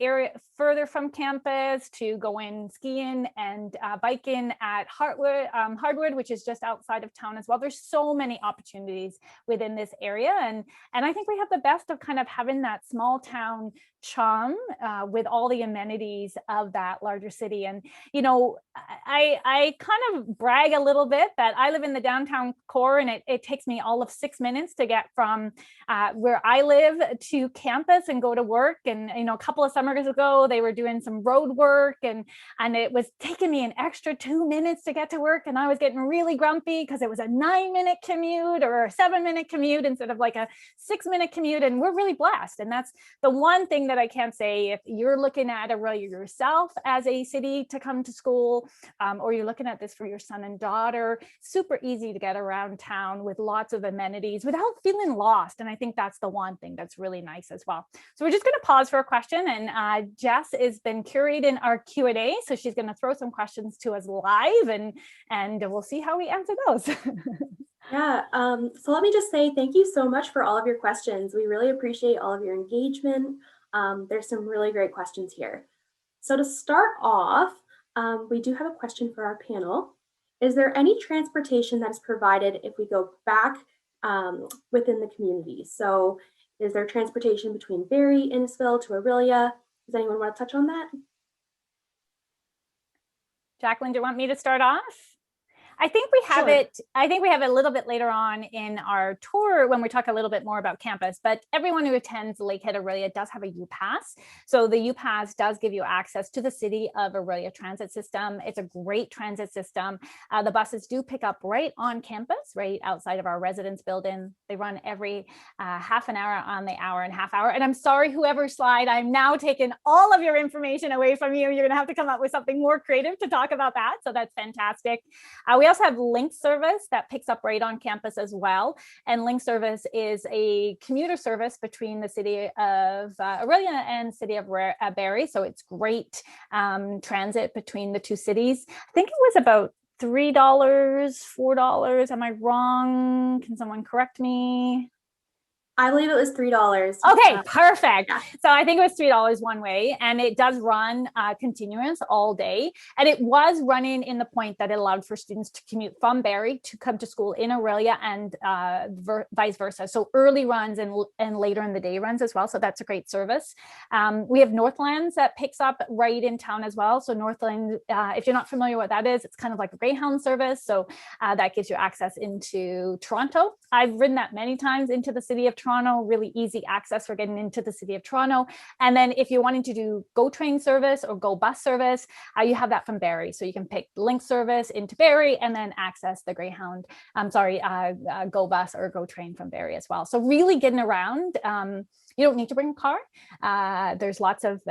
S2: further from campus, to going skiing and biking at Hardwood, which is just outside of town as well. There's so many opportunities within this area, and I think we have the best of kind of having that small town charm with all the amenities of that larger city. And I kind of brag a little bit that I live in the downtown core, and it takes me all of 6 minutes to get from where I live to campus and go to work. And a couple of summers ago, they were doing some road work, and it was taking me an extra 2 minutes to get to work, and I was getting really grumpy because it was a 9-minute commute or a 7-minute commute instead of like a 6-minute commute. And we're really blessed, and that's the one thing that I can say. If you're looking at Orillia yourself as a city to come to school, or you're looking at this for your son and daughter, super easy to get around town with lots of amenities without feeling lost. And I think that's the one thing that's really nice as well. So we're just going to pause for a question, and Jess has been curating our Q&A, so she's going to throw some questions to us live, and we'll see how we answer those.
S1: Yeah, so let me just say thank you so much for all of your questions. We really appreciate all of your engagement. There's some really great questions here. So to start off, we do have a question for our panel. Is there any transportation that is provided if we go back within the community? So is there transportation between Barrie, Innisfil to Orillia? Does anyone want to touch on that?
S2: Jacqueline, do you want me to start off? I think we have it. I think we have it a little bit later on in our tour when we talk a little bit more about campus, but everyone who attends Lakehead Orillia does have a U-Pass. So the U-Pass does give you access to the City of Orillia transit system. It's a great transit system. The buses do pick up right on campus, right outside of our residence building. They run every half an hour on the hour and half hour. And I'm sorry, whoever slide, I'm now taking all of your information away from you. You're gonna have to come up with something more creative to talk about that. So that's fantastic. We also have Link service that picks up right on campus as well. And Link service is a commuter service between the City of Orillia and City of Barrie. So it's great transit between the two cities. I think it was about $3, $4. Am I wrong? Can someone correct me?
S1: I believe it was $3.
S2: Okay, perfect.
S1: Yeah.
S2: So I think it was $3 one way, and it does run continuous all day. And it was running in the point that it allowed for students to commute from Barrie to come to school in Orillia, and vice versa. So early runs and later in the day runs as well. So that's a great service. We have Northlands that picks up right in town as well. So Northland, if you're not familiar with what that is, it's kind of like a Greyhound service. So that gives you access into Toronto. I've ridden that many times into the city of Toronto, really easy access for getting into the city of Toronto. And then if you're wanting to do GO train service or GO bus service, you have that from Barrie. So you can pick Link service into Barrie and then access the Greyhound, GO bus or GO train from Barrie as well. So really getting around. You don't need to bring a car. There's lots of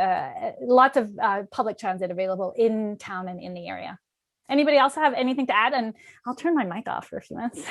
S2: public transit available in town and in the area. Anybody else have anything to add? And I'll turn my mic off for a few minutes.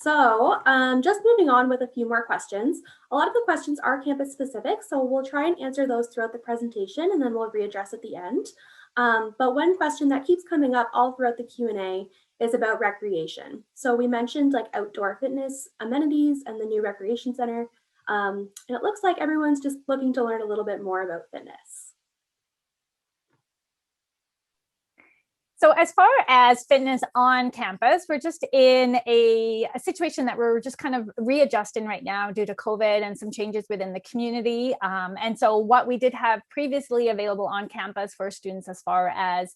S1: So just moving on with a few more questions. A lot of the questions are campus specific, so we'll try and answer those throughout the presentation, and then we'll readdress at the end. But one question that keeps coming up all throughout the Q&A is about recreation. So we mentioned like outdoor fitness amenities and the new recreation center. And it looks like everyone's just looking to learn a little bit more about fitness.
S2: So as far as fitness on campus, we're just in a situation that we're just kind of readjusting right now due to COVID and some changes within the community. And so what we did have previously available on campus for students as far as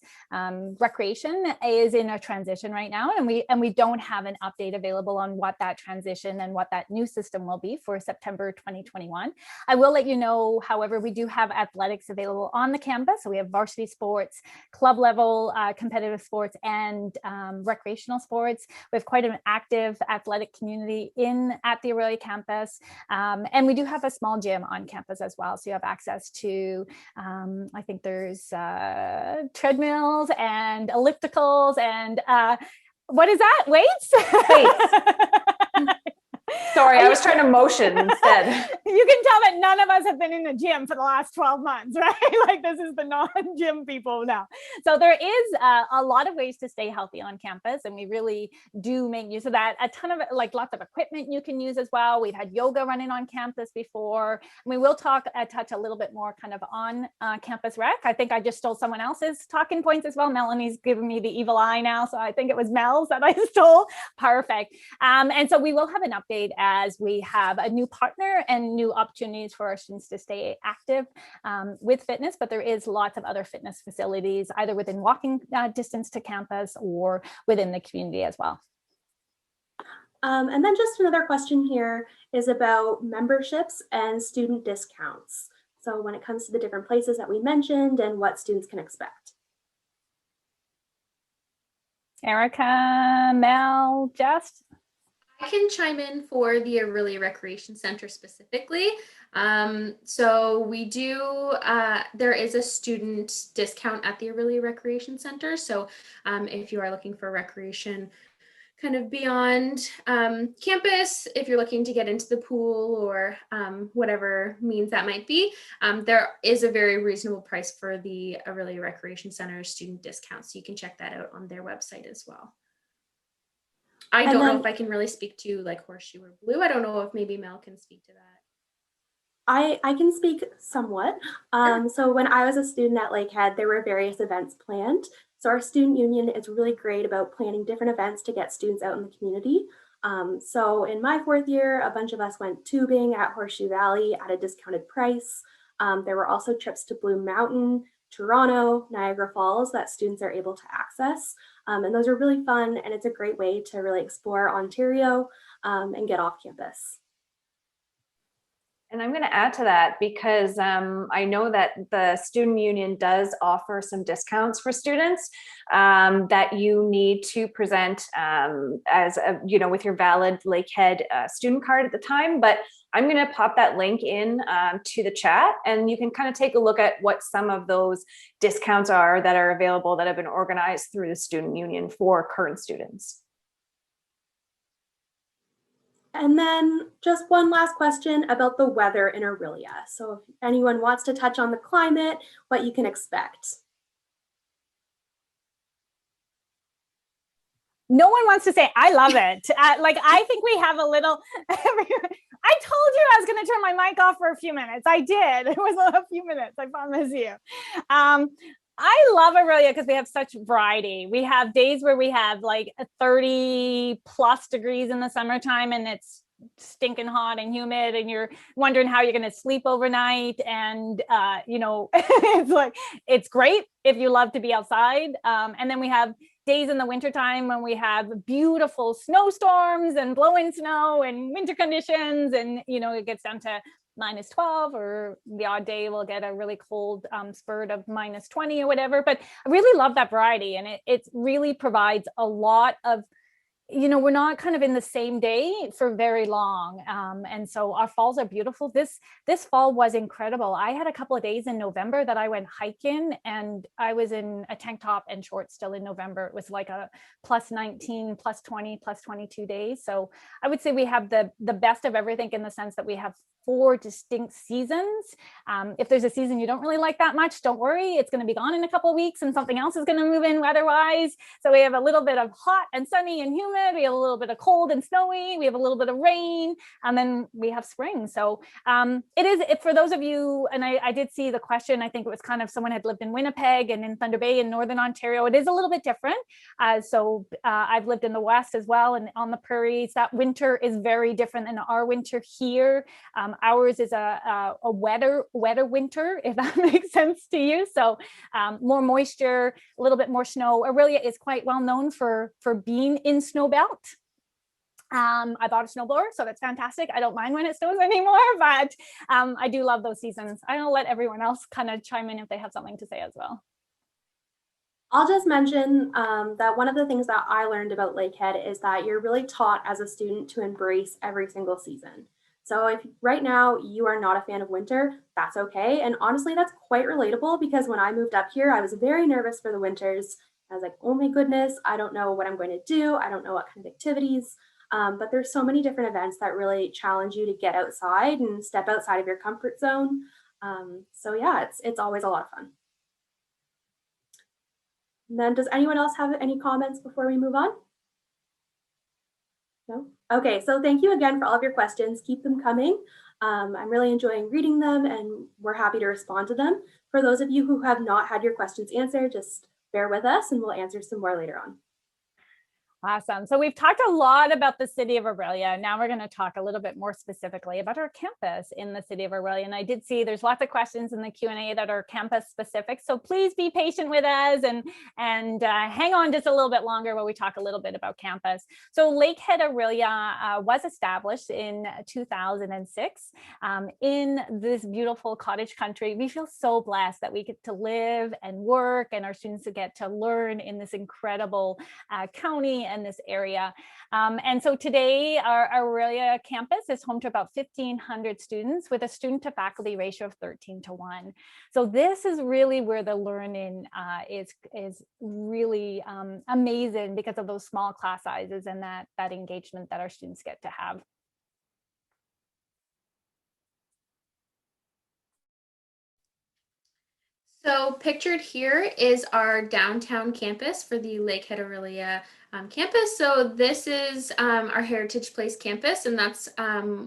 S2: recreation is in a transition right now. And we don't have an update available on what that transition and what that new system will be for September 2021. I will let you know, however, we do have athletics available on the campus. So we have varsity sports, club level competitive sports, and recreational sports. We have quite an active athletic community at the Orillia campus. And we do have a small gym on campus as well. So you have access to, I think there's treadmills and ellipticals and what is that? Weights?
S5: Weights. Sorry, I was trying to motion instead.
S2: You can tell that none of us have been in the gym for the last 12 months, right? Like this is the non-gym people now. So there is a lot of ways to stay healthy on campus, and we really do make use of that. A ton of lots of equipment you can use as well. We've had yoga running on campus before. And we will touch a little bit more kind of on campus rec. I think I just stole someone else's talking points as well. Melanie's giving me the evil eye now, so I think it was Mel's that I stole. Perfect. And so we will have an update as we have a new partner and new opportunities for our students to stay active with fitness, but there is lots of other fitness facilities either within walking distance to campus or within the community as well.
S1: And then just another question here is about memberships and student discounts. So when it comes to the different places that we mentioned and what students can expect.
S2: Erica, Mel, Jess?
S3: I can chime in for the Orillia Recreation Center specifically. So we do, there is a student discount at the Orillia Recreation Center. So if you are looking for recreation kind of beyond campus, if you're looking to get into the pool or whatever means that might be, there is a very reasonable price for the Orillia Recreation Center student discount. So you can check that out on their website as well. I don't know if I can really speak to like Horseshoe or Blue. I don't know if maybe Mel can speak to that.
S1: I can speak somewhat. So when I was a student at Lakehead, there were various events planned. So our student union is really great about planning different events to get students out in the community. So in my 4th year, a bunch of us went tubing at Horseshoe Valley at a discounted price. There were also trips to Blue Mountain, Toronto, Niagara Falls that students are able to access. And those are really fun, and it's a great way to really explore Ontario and get off campus.
S5: And I'm going to add to that because I know that the student union does offer some discounts for students that you need to present as a, with your valid Lakehead student card at the time. But I'm going to pop that link in to the chat, and you can kind of take a look at what some of those discounts are that are available that have been organized through the student union for current students.
S1: And then just one last question about the weather in Orillia. So if anyone wants to touch on the climate, what you can expect.
S2: No one wants to say, I love it. I think we have a little, I told you I was going to turn my mic off for a few minutes. I did. It was a few minutes, I promise you. I love Orillia because we have such variety. We have days where we have like 30 plus degrees in the summertime and it's stinking hot and humid and you're wondering how you're going to sleep overnight. And, it's great if you love to be outside. And then we have days in the wintertime when we have beautiful snowstorms and blowing snow and winter conditions. And, it gets down to -12, or the odd day we'll get a really cold spurt of -20 or whatever. But I really love that variety, and it really provides a lot of, we're not kind of in the same day for very long. And so our falls are beautiful. This fall was incredible. I had a couple of days in November that I went hiking, and I was in a tank top and shorts still in November. It was like a +19, +20, +22 days. So I would say we have the best of everything in the sense that we have 4 distinct seasons. If there's a season you don't really like that much, don't worry, it's going to be gone in a couple of weeks and something else is going to move in weather-wise. So we have a little bit of hot and sunny and humid, we have a little bit of cold and snowy, we have a little bit of rain, and then we have spring. So it is, for those of you, and I did see the question, I think it was kind of someone had lived in Winnipeg and in Thunder Bay in Northern Ontario, it is a little bit different. I've lived in the West as well, and on the prairies, that winter is very different than our winter here. Ours is a wetter winter, if that makes sense to you. So more moisture, a little bit more snow. Orillia is quite well known for being in snow belt. I bought a snowblower, so that's fantastic. I don't mind when it snows anymore, but I do love those seasons. I'm gonna let everyone else kind of chime in if they have something to say as well.
S1: I'll just mention that one of the things that I learned about Lakehead is that you're really taught as a student to embrace every single season. So if right now you are not a fan of winter, that's okay. And honestly, that's quite relatable because when I moved up here, I was very nervous for the winters. I was like, oh my goodness, I don't know what I'm going to do. I don't know what kind of activities. But there's so many different events that really challenge you to get outside and step outside of your comfort zone. So yeah, it's always a lot of fun. And then does anyone else have any comments before we move on? No? Okay, so thank you again for all of your questions. Keep them coming. I'm really enjoying reading them and we're happy to respond to them. For those of you who have not had your questions answered, just bear with us and we'll answer some more later on.
S2: Awesome. So we've talked a lot about the city of Orillia. Now we're going to talk a little bit more specifically about our campus in the city of Orillia. And I did see there's lots of questions in the Q&A that are campus specific. So please be patient with us and hang on just a little bit longer while we talk a little bit about campus. So Lakehead Orillia was established in 2006 in this beautiful cottage country. We feel so blessed that we get to live and work and our students get to learn in this incredible county and this area. And so today our Orillia campus is home to about 1,500 students with a student to faculty ratio of 13:1. So this is really where the learning is really amazing because of those small class sizes and that engagement that our students get to have.
S3: So pictured here is our downtown campus for the Lakehead Orillia campus. So this is our Heritage Place campus, and that's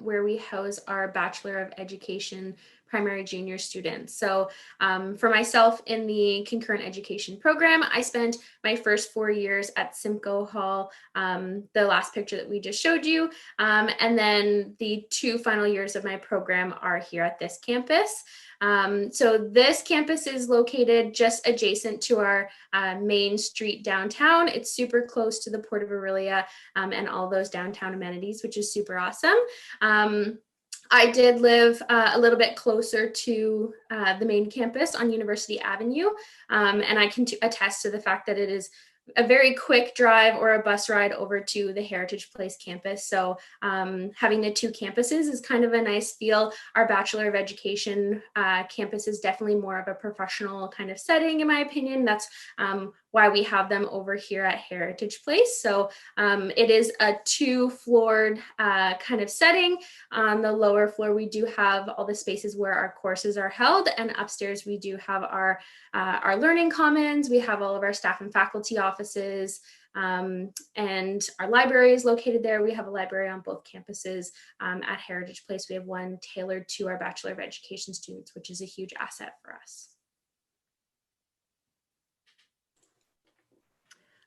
S3: where we house our Bachelor of Education primary junior students. So for myself in the concurrent education program, I spent my first 4 years at Simcoe Hall, the last picture that we just showed you. And then the 2 final years of my program are here at this campus. So this campus is located just adjacent to our main street downtown. It's super close to the Port of Orillia and all those downtown amenities, which is super awesome. I did live a little bit closer to the main campus on University Avenue, and I can attest to the fact that it is a very quick drive or a bus ride over to the Heritage Place campus. So having the 2 campuses is kind of a nice feel. Our Bachelor of Education campus is definitely more of a professional kind of setting, in my opinion. That's why we have them over here at Heritage Place. So it is a 2-floored kind of setting. On the lower floor, we do have all the spaces where our courses are held, and upstairs we do have our learning commons. We have all of our staff and faculty offices, and our library is located there. We have a library on both campuses. At Heritage Place, we have one tailored to our Bachelor of Education students, which is a huge asset for us.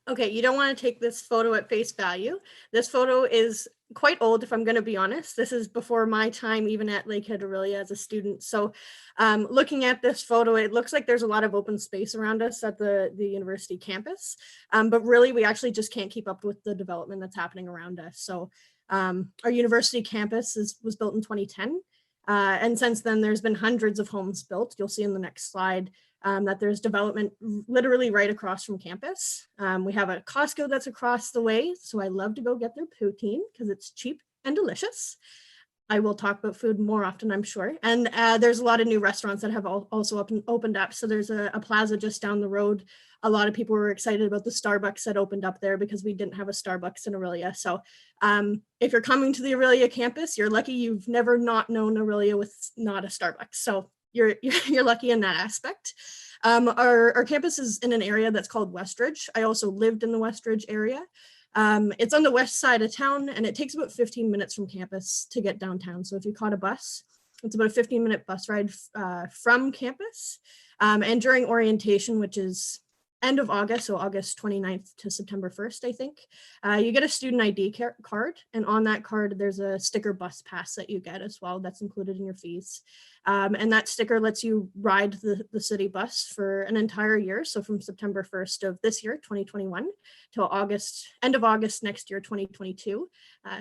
S4: Okay, you don't want to take this photo at face value. This photo is quite old, if I'm going to be honest. This is before my time, even at Lakehead Orillia as a student. So looking at this photo, it looks like there's a lot of open space around us at the university campus. But really, we actually just can't keep up with the development that's happening around us. So our university campus was built in 2010. And since then, there's been hundreds of homes built. You'll see in the next slide that there's development literally right across from campus. We have a Costco that's across the way, so I love to go get their poutine because it's cheap and delicious. I will talk about food more often, I'm sure. And there's a lot of new restaurants that have also opened up. So there's a plaza just down the road a lot of people were excited about the Starbucks that opened up there because we didn't have a Starbucks in Orillia. So if you're coming to the Orillia campus, you're lucky you've never not known Orillia with not a Starbucks. So you're lucky in that aspect. Our campus is in an area that's called Westridge. I also lived in the Westridge area. It's on the west side of town, and it takes about 15 minutes from campus to get downtown. So if you caught a bus, it's about a 15-minute bus ride from campus. And during orientation, which is end of August, so August 29th to September 1st, I think, you get a student ID card. And on that card, there's a sticker bus pass that you get as well. That's included in your fees. And that sticker lets you ride the city bus for an entire year. So from September 1st of this year, 2021, till end of August next year, 2022.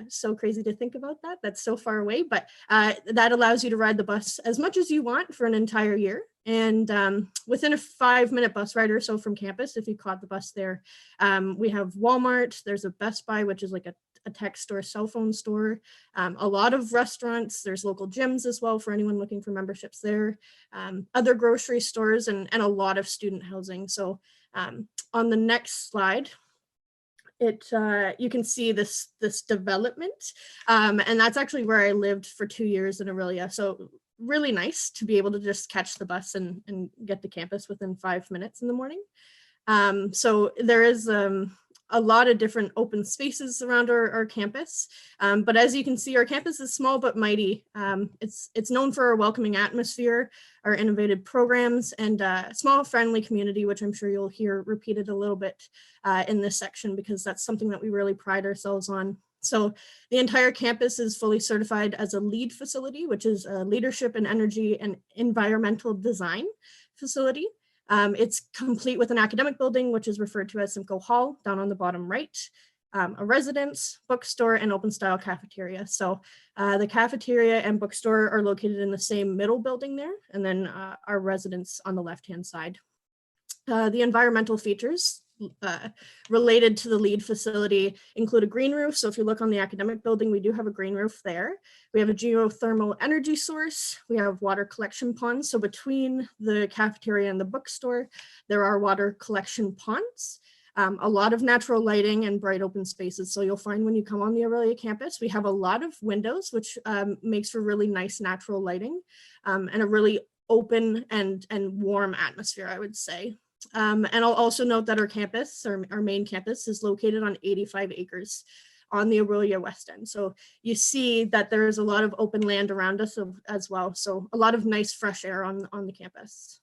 S4: So crazy to think about that. That's so far away, but that allows you to ride the bus as much as you want for an entire year. And within a 5-minute bus ride or so from campus, if you caught the bus there, we have Walmart, there's a Best Buy, which is like a tech store, cell phone store, a lot of restaurants, there's local gyms as well for anyone looking for memberships there, other grocery stores, and a lot of student housing. So on the next slide, you can see this development, and that's actually where I lived for 2 years in Orillia. So really nice to be able to just catch the bus and get to campus within 5 minutes in the morning. So there is a lot of different open spaces around our campus. But as you can see, our campus is small but mighty. It's known for our welcoming atmosphere, our innovative programs, and a small friendly community, which I'm sure you'll hear repeated a little bit in this section, because that's something that we really pride ourselves on. So the entire campus is fully certified as a LEED facility, which is a leadership in energy and environmental design facility. It's complete with an academic building, which is referred to as Simcoe Hall, down on the bottom right, a residence, bookstore, and open style cafeteria. So the cafeteria and bookstore are located in the same middle building there, and then our residence on the left-hand side. The environmental features related to the LEED facility include a green roof. So if you look on the academic building, we do have a green roof there. We have a geothermal energy source. We have water collection ponds. So between the cafeteria and the bookstore, there are water collection ponds. A lot of natural lighting and bright open spaces. So you'll find when you come on the Orillia campus, we have a lot of windows, which makes for really nice natural lighting and a really open and warm atmosphere, I would say. And I'll also note that our campus, our main campus, is located on 85 acres on the Orillia West End. So you see that there is a lot of open land around us as well. So a lot of nice fresh air on the campus.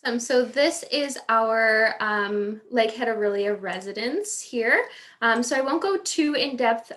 S3: Awesome. So this is our Lakehead Orillia residence here. So I won't go too in depth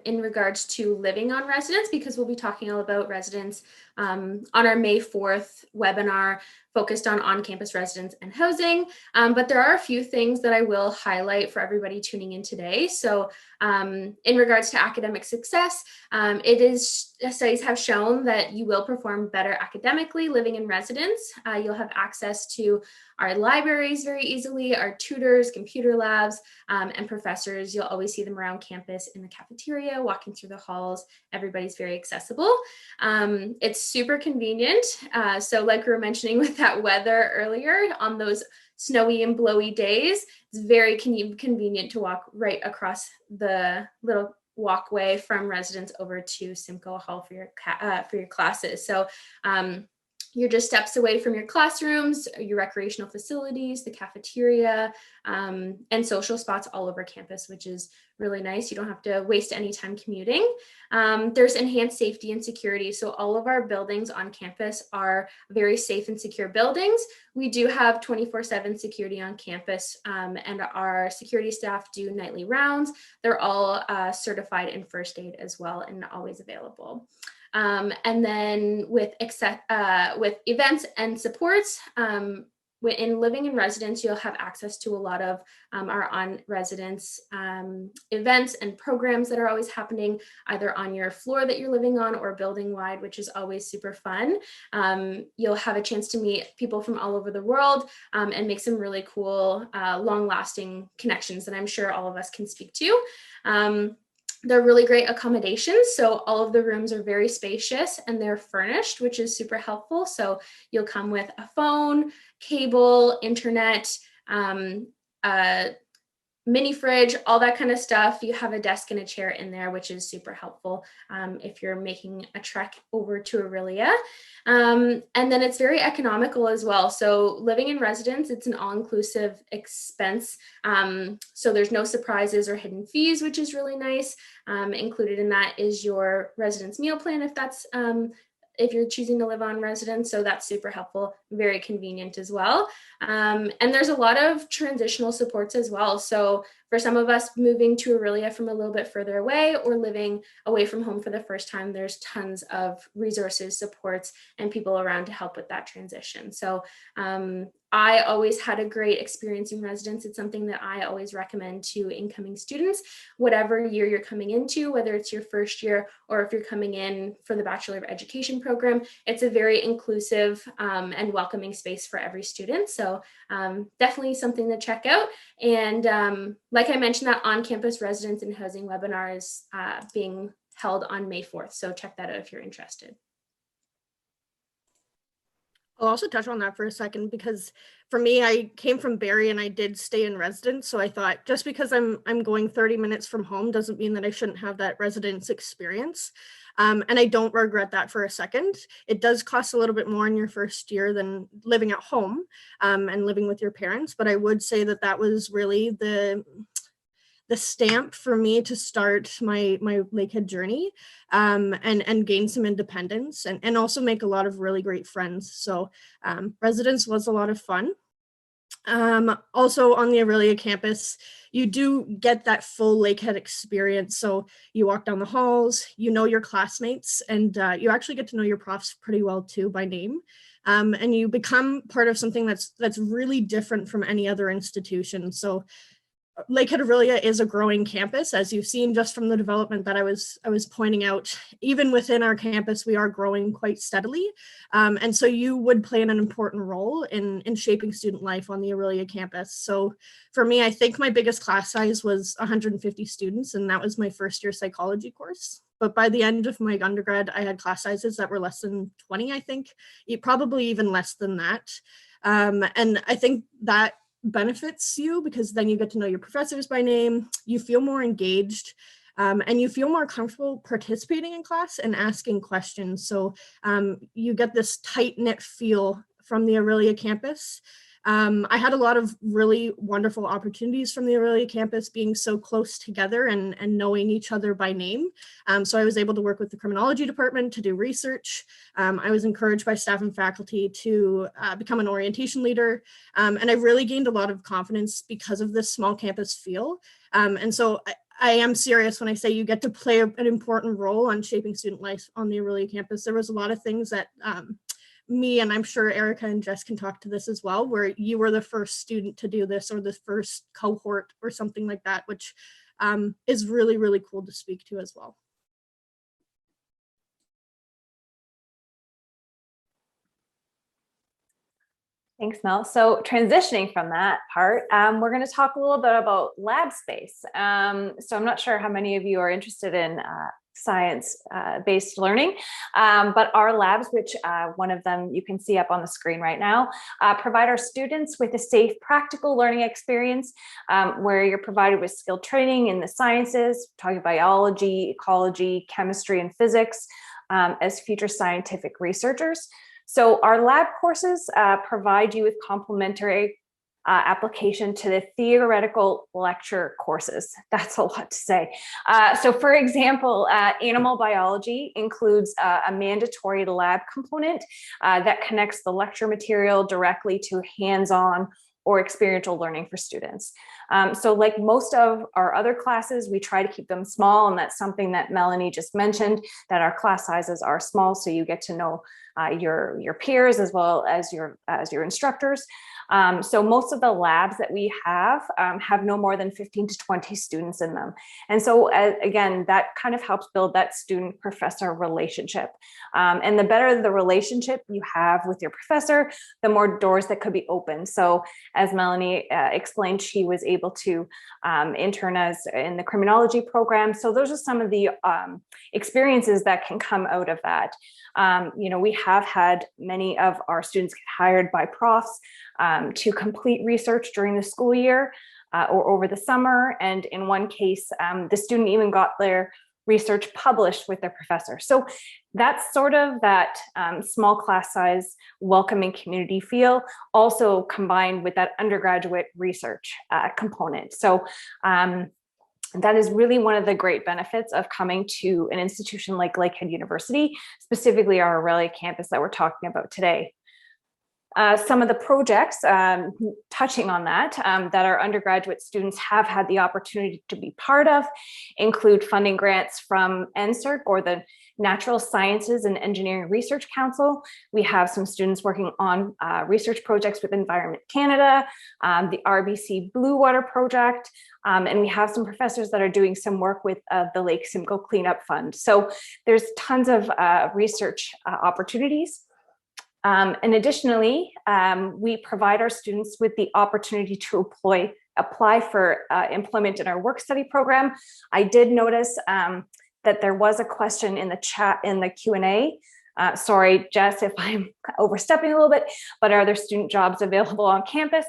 S3: in regards to living on residence, because we'll be talking all about residence on our May 4th webinar focused on on-campus residence and housing. But there are a few things that I will highlight for everybody tuning in today. So in regards to academic success, studies have shown that you will perform better academically living in residence. You'll have access to our libraries very easily, our tutors, computer labs, and professors. You'll always see them around campus in the cafeteria, walking through the halls. Everybody's very accessible. It's super convenient. So like we were mentioning with that weather earlier, on those snowy and blowy days, it's very convenient to walk right across the little walkway from residence over to Simcoe Hall for your classes. So you're just steps away from your classrooms, your recreational facilities, the cafeteria, and social spots all over campus, which is really nice. You don't have to waste any time commuting. There's enhanced safety and security. So all of our buildings on campus are very safe and secure buildings. We do have 24/7 security on campus, and our security staff do nightly rounds. They're all certified in first aid as well and always available. And then with events and supports, in living in residence, you'll have access to a lot of our on-residence events and programs that are always happening either on your floor that you're living on or building-wide, which is always super fun. You'll have a chance to meet people from all over the world and make some really cool, long-lasting connections that I'm sure all of us can speak to. they're really great accommodations. So all of the rooms are very spacious and they're furnished, which is super helpful. So you'll come with a phone, cable, internet, a mini fridge, all that kind of stuff. You have a desk and a chair in there, which is super helpful if you're making a trek over to Orillia. And then it's very economical as well. So living in residence, it's an all-inclusive expense. So there's no surprises or hidden fees, which is really nice. Included in that is your residence meal plan, if you're choosing to live on residence. So that's super helpful, very convenient as well. And there's a lot of transitional supports as well. So for some of us moving to Orillia from a little bit further away or living away from home for the first time, there's tons of resources, supports, and people around to help with that transition. So I always had a great experience in residence. It's something that I always recommend to incoming students, whatever year you're coming into, whether it's your first year or if you're coming in for the Bachelor of Education program. It's a very inclusive and welcoming space for every student. So definitely something to check out. And like I mentioned, that on-campus residence and housing webinar is being held on May 4th. So check that out if you're interested.
S4: I'll also touch on that for a second, because for me, I came from Barrie and I did stay in residence. So I thought just because I'm going 30 minutes from home doesn't mean that I shouldn't have that residence experience. And I don't regret that for a second. It does cost a little bit more in your first year than living at home and living with your parents. But I would say that that was really the stamp for me to start my Lakehead journey and gain some independence and also make a lot of really great friends. So residence was a lot of fun. Also on the Orillia campus, you do get that full Lakehead experience. So you walk down the halls, you know your classmates, and you actually get to know your profs pretty well too by name. And you become part of something that's really different from any other institution. So Lakehead Orillia is a growing campus, as you've seen just from the development that I was pointing out. Even within our campus, we are growing quite steadily. And so you would play an important role in shaping student life on the Orillia campus. So for me, I think my biggest class size was 150 students, and that was my first year psychology course. But by the end of my undergrad, I had class sizes that were less than 20, I think, probably even less than that. And I think that benefits you because then you get to know your professors by name, you feel more engaged, and you feel more comfortable participating in class and asking questions. So you get this tight-knit feel from the Orillia campus. I had a lot of really wonderful opportunities from the Orillia campus being so close together and knowing each other by name. So I was able to work with the criminology department to do research. I was encouraged by staff and faculty to become an orientation leader. And I really gained a lot of confidence because of this small campus feel. And so I am serious when I say you get to play an important role on shaping student life on the Orillia campus. There was a lot of things that me, and I'm sure Erica and Jess can talk to this as well, where you were the first student to do this or the first cohort or something like that, which is really, really cool to speak to as well.
S5: Thanks, Mel. So transitioning from that part, we're going to talk a little bit about lab space. So I'm not sure how many of you are interested in science-based learning, but our labs, which one of them you can see up on the screen right now, provide our students with a safe, practical learning experience where you're provided with skilled training in the sciences, talking biology, ecology, chemistry, and physics as future scientific researchers. So our lab courses provide you with complementary application to the theoretical lecture courses. That's a lot to say. So for example, animal biology includes a mandatory lab component that connects the lecture material directly to hands-on or experiential learning for students. So like most of our other classes, we try to keep them small, and that's something that Melanie just mentioned, that our class sizes are small, so you get to know your peers as well as your instructors. So most of the labs that we have no more than 15 to 20 students in them. And so again, that kind of helps build that student-professor relationship. And the better the relationship you have with your professor, the more doors that could be opened. So as Melanie explained, she was able able to intern as in the criminology program. So those are some of the experiences that can come out of that. We have had many of our students get hired by profs to complete research during the school year or over the summer. And in one case, the student even got their research published with their professor. So that's sort of that small class size, welcoming community feel, also combined with that undergraduate research component. So that is really one of the great benefits of coming to an institution like Lakehead University, specifically our Orillia campus that we're talking about today. Some of the projects touching on that our undergraduate students have had the opportunity to be part of include funding grants from NSERC, or the Natural Sciences and Engineering Research Council. We have some students working on research projects with Environment Canada, the RBC Blue Water Project, and we have some professors that are doing some work with the Lake Simcoe Cleanup Fund. So there's tons of research opportunities. And additionally, we provide our students with the opportunity to apply for employment in our work study program. I did notice that there was a question in the chat in the Q&A. Sorry, Jess, if I'm overstepping a little bit, but are there student jobs available on campus?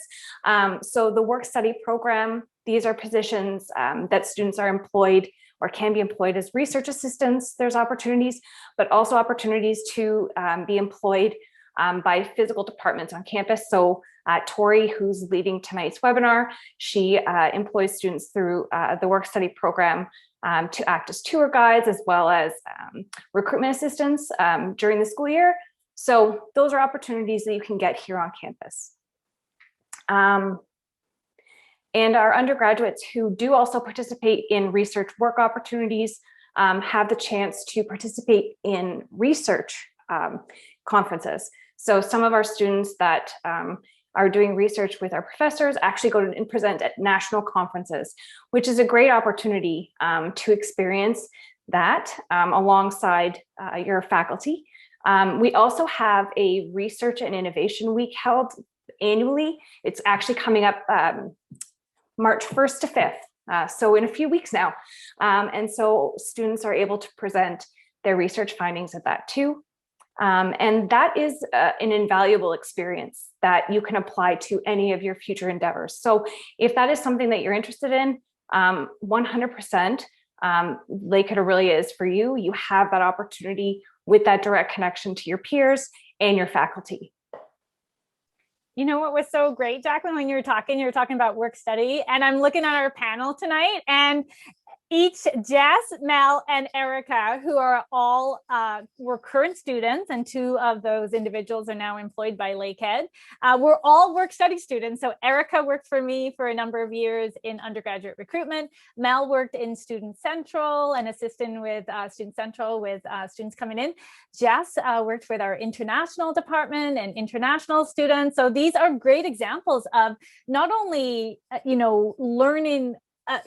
S5: So the work study program, these are positions that students are employed or can be employed as research assistants. There's opportunities, but also opportunities to be employed by physical departments on campus. So Tori, who's leading tonight's webinar, she employs students through the work study program to act as tour guides, as well as recruitment assistants during the school year. So those are opportunities that you can get here on campus. And our undergraduates who do also participate in research work opportunities have the chance to participate in research conferences. So some of our students that are doing research with our professors actually go and present at national conferences, which is a great opportunity to experience that alongside your faculty. We also have a Research and Innovation Week held annually. It's actually coming up March 1st to 5th, so in a few weeks now. And so students are able to present their research findings at that too. And that is an invaluable experience that you can apply to any of your future endeavors. So if that is something that you're interested in, 100%, Lakehead Orillia is for you. You have that opportunity with that direct connection to your peers and your faculty.
S2: You know what was so great, Jacqueline, when you were talking about work study, and I'm looking at our panel tonight, and each Jess, Mel, and Erica, who are all were current students, and two of those individuals are now employed by Lakehead. We're all work study students. So Erica worked for me for a number of years in undergraduate recruitment. Mel worked in Student Central and assisting with Student Central with students coming in. Jess worked with our international department and international students. So these are great examples of not only, learning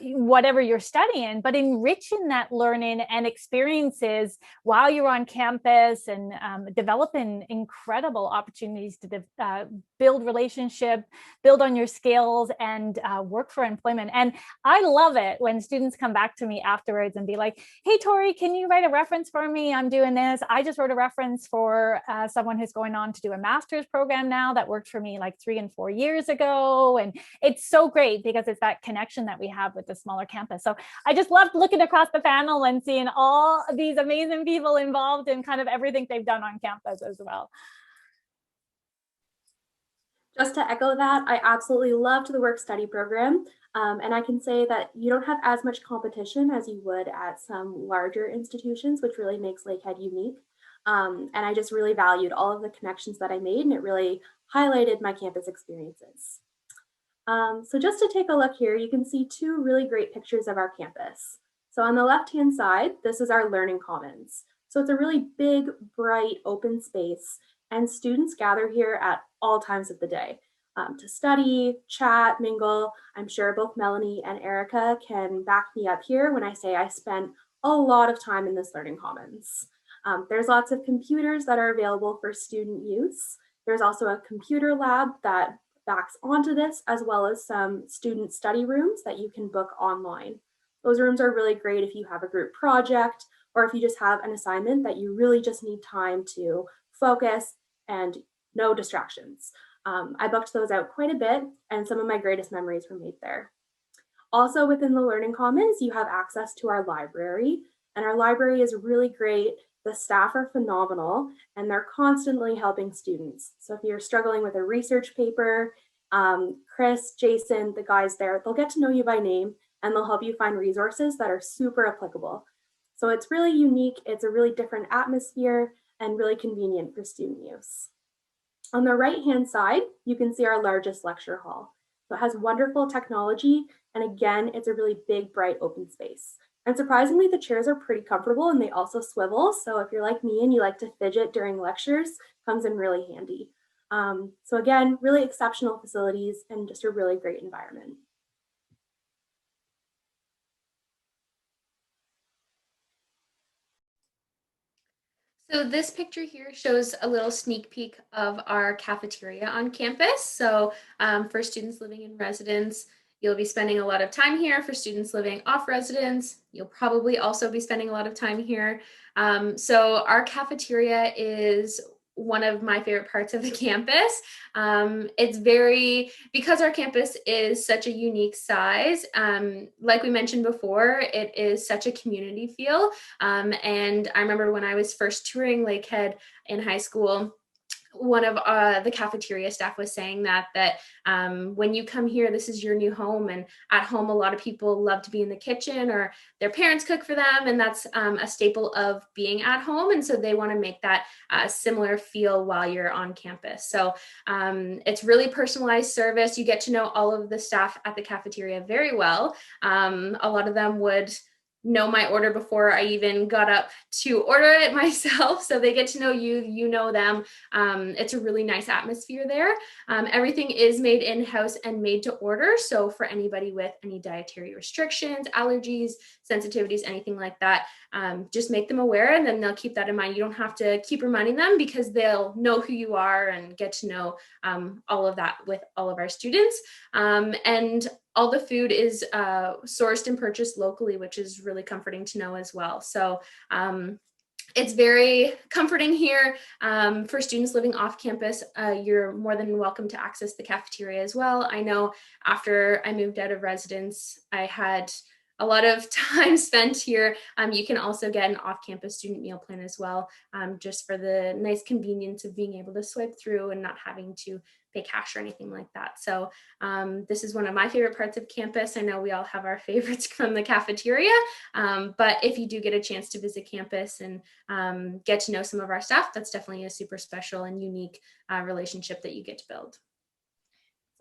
S2: whatever you're studying, but enriching that learning and experiences while you're on campus, and developing incredible opportunities to build relationship, build on your skills, and work for employment. And I love it when students come back to me afterwards and be like, hey, Tori, can you write a reference for me? I'm doing this. I just wrote a reference for someone who's going on to do a master's program now that worked for me like 3 and 4 years ago. And it's so great because it's that connection that we have with the smaller campus. So I just loved looking across the panel and seeing all these amazing people involved in kind of everything they've done on campus as well.
S1: Just to echo that, I absolutely loved the work study program. And I can say that you don't have as much competition as you would at some larger institutions, which really makes Lakehead unique. And I just really valued all of the connections that I made, and it really highlighted my campus experiences. So just to take a look here, you can see 2 really great pictures of our campus. So on the left-hand side, this is our Learning Commons. So it's a really big, bright, open space, and students gather here at all times of the day to study, chat, mingle. I'm sure both Melanie and Erica can back me up here when I say I spent a lot of time in this Learning Commons. There's lots of computers that are available for student use. There's also a computer lab that backs onto this, as well as some student study rooms that you can book online. Those rooms are really great if you have a group project or if you just have an assignment that you really just need time to focus and no distractions. I booked those out quite a bit, and some of my greatest memories were made there. Also within the Learning Commons, you have access to our library, and our library is really great. The staff are phenomenal, and they're constantly helping students. So if you're struggling with a research paper, Chris, Jason, the guys there, they'll get to know you by name, and they'll help you find resources that are super applicable. So it's really unique, it's a really different atmosphere, and really convenient for student use. On the right-hand side, you can see our largest lecture hall. So it has wonderful technology, and again, it's a really big, bright open space. And surprisingly, the chairs are pretty comfortable and they also swivel. So if you're like me and you like to fidget during lectures, comes in really handy. So again, really exceptional facilities and just a really great environment.
S3: So this picture here shows a little sneak peek of our cafeteria on campus. So for students living in residence, you'll be spending a lot of time here. For students living off residence, you'll probably also be spending a lot of time here. So our cafeteria is one of my favorite parts of the campus. Because our campus is such a unique size, like we mentioned before, it is such a community feel. And I remember when I was first touring Lakehead in high school, one of the cafeteria staff was saying that when you come here, this is your new home, and at home a lot of people love to be in the kitchen or their parents cook for them, and that's a staple of being at home, and so they want to make that similar feel while you're on campus. So it's really personalized service. You get to know all of the staff at the cafeteria very well. A lot of them would know my order before I even got up to order it myself. So they get to know you, you know them. It's a really nice atmosphere there. Everything is made in-house and made to order. So for anybody with any dietary restrictions, allergies, sensitivities, anything like that, just make them aware, and then they'll keep that in mind. You don't have to keep reminding them because they'll know who you are and get to know all of that with all of our students. And all the food is sourced and purchased locally, which is really comforting to know as well. So it's very comforting here. For students living off campus, you're more than welcome to access the cafeteria as well. I know after I moved out of residence, I had a lot of time spent here. You can also get an off-campus student meal plan as well, just for the nice convenience of being able to swipe through and not having to pay cash or anything like that. So this is one of my favorite parts of campus. I know we all have our favorites from the cafeteria, but if you do get a chance to visit campus and get to know some of our staff, that's definitely a super special and unique relationship that you get to build.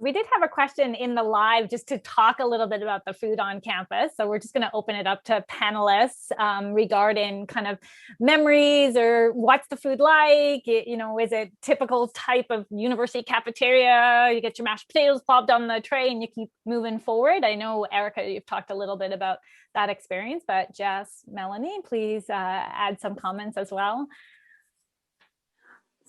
S2: We did have a question in the live just to talk a little bit about the food on campus. So we're just going to open it up to panelists regarding kind of memories or what's the food like? Is it typical type of university cafeteria? You get your mashed potatoes popped on the tray and you keep moving forward. I know, Erica, you've talked a little bit about that experience, but Jess, Melanie, please add some comments as well.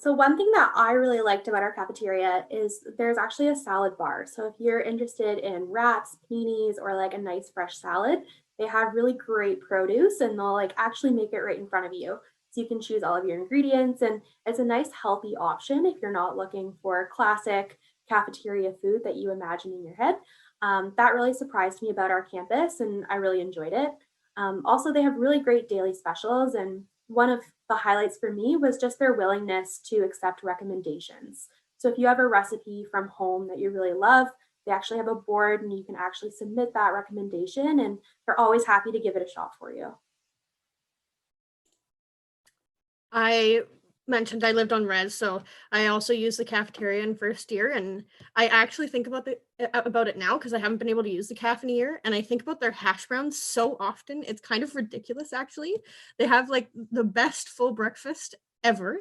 S1: So one thing that I really liked about our cafeteria is there's actually a salad bar. So if you're interested in wraps, paninis, or like a nice fresh salad, they have really great produce and they'll like actually make it right in front of you. So you can choose all of your ingredients, and it's a nice healthy option if you're not looking for classic cafeteria food that you imagine in your head. That really surprised me about our campus and I really enjoyed it. Also, they have really great daily specials, and one of the highlights for me was just their willingness to accept recommendations. So if you have a recipe from home that you really love, they actually have a board and you can actually submit that recommendation, and they're always happy to give it a shot for you.
S4: I mentioned I lived on res, so I also used the cafeteria in first year, and I actually think about it now because I haven't been able to use the cafe in a year, and I think about their hash browns so often. It's kind of ridiculous, actually. They have like the best full breakfast ever.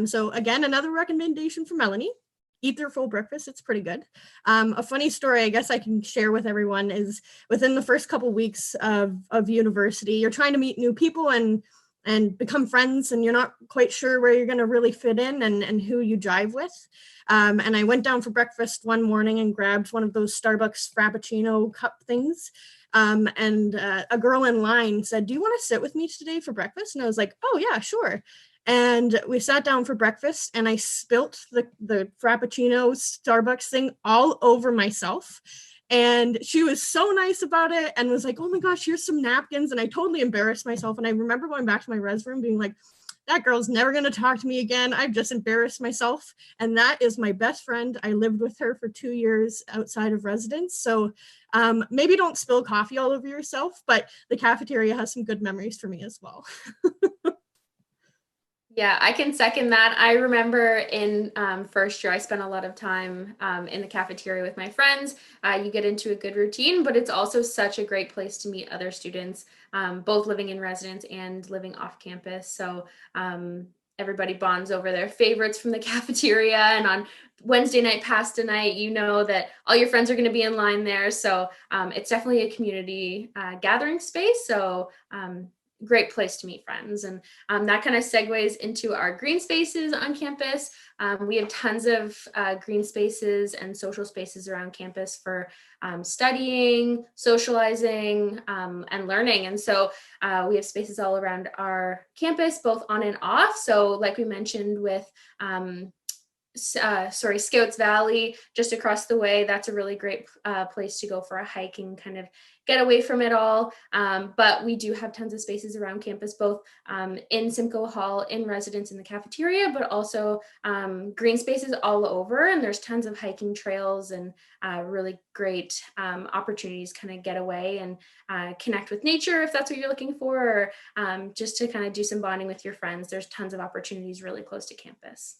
S4: So again, another recommendation for Melanie. Eat their full breakfast. It's pretty good. A funny story I guess I can share with everyone is within the first couple weeks of university, you're trying to meet new people, and and become friends, and you're not quite sure where you're going to really fit in and who you jive with. And I went down for breakfast one morning and grabbed one of those Starbucks Frappuccino cup things. And a girl in line said, "Do you want to sit with me today for breakfast?" And I was like, "Oh yeah, sure." And we sat down for breakfast, and I spilt the Frappuccino Starbucks thing all over myself. And she was so nice about it and was like, "Oh my gosh, here's some napkins." And I totally embarrassed myself. And I remember going back to my res room being like, that girl's never going to talk to me again. I've just embarrassed myself. And that is my best friend. I lived with her for 2 years outside of residence. So maybe don't spill coffee all over yourself, but the cafeteria has some good memories for me as well.
S3: Yeah, I can second that. I remember in first year, I spent a lot of time in the cafeteria with my friends. You get into a good routine, but it's also such a great place to meet other students, both living in residence and living off campus. So everybody bonds over their favorites from the cafeteria. And on Wednesday night, pasta night, you know that all your friends are going to be in line there. So it's definitely a community gathering space. So great place to meet friends. And that kind of segues into our green spaces on campus. We have tons of green spaces and social spaces around campus for studying, socializing, and learning. And so we have spaces all around our campus, both on and off. So like we mentioned with Scouts Valley, just across the way. That's a really great place to go for a hike and kind of get away from it all. But we do have tons of spaces around campus, both in Simcoe Hall, in residence, in the cafeteria, but also green spaces all over. And there's tons of hiking trails and really great opportunities kind of get away and connect with nature if that's what you're looking for, or just to kind of do some bonding with your friends. There's tons of opportunities really close to campus.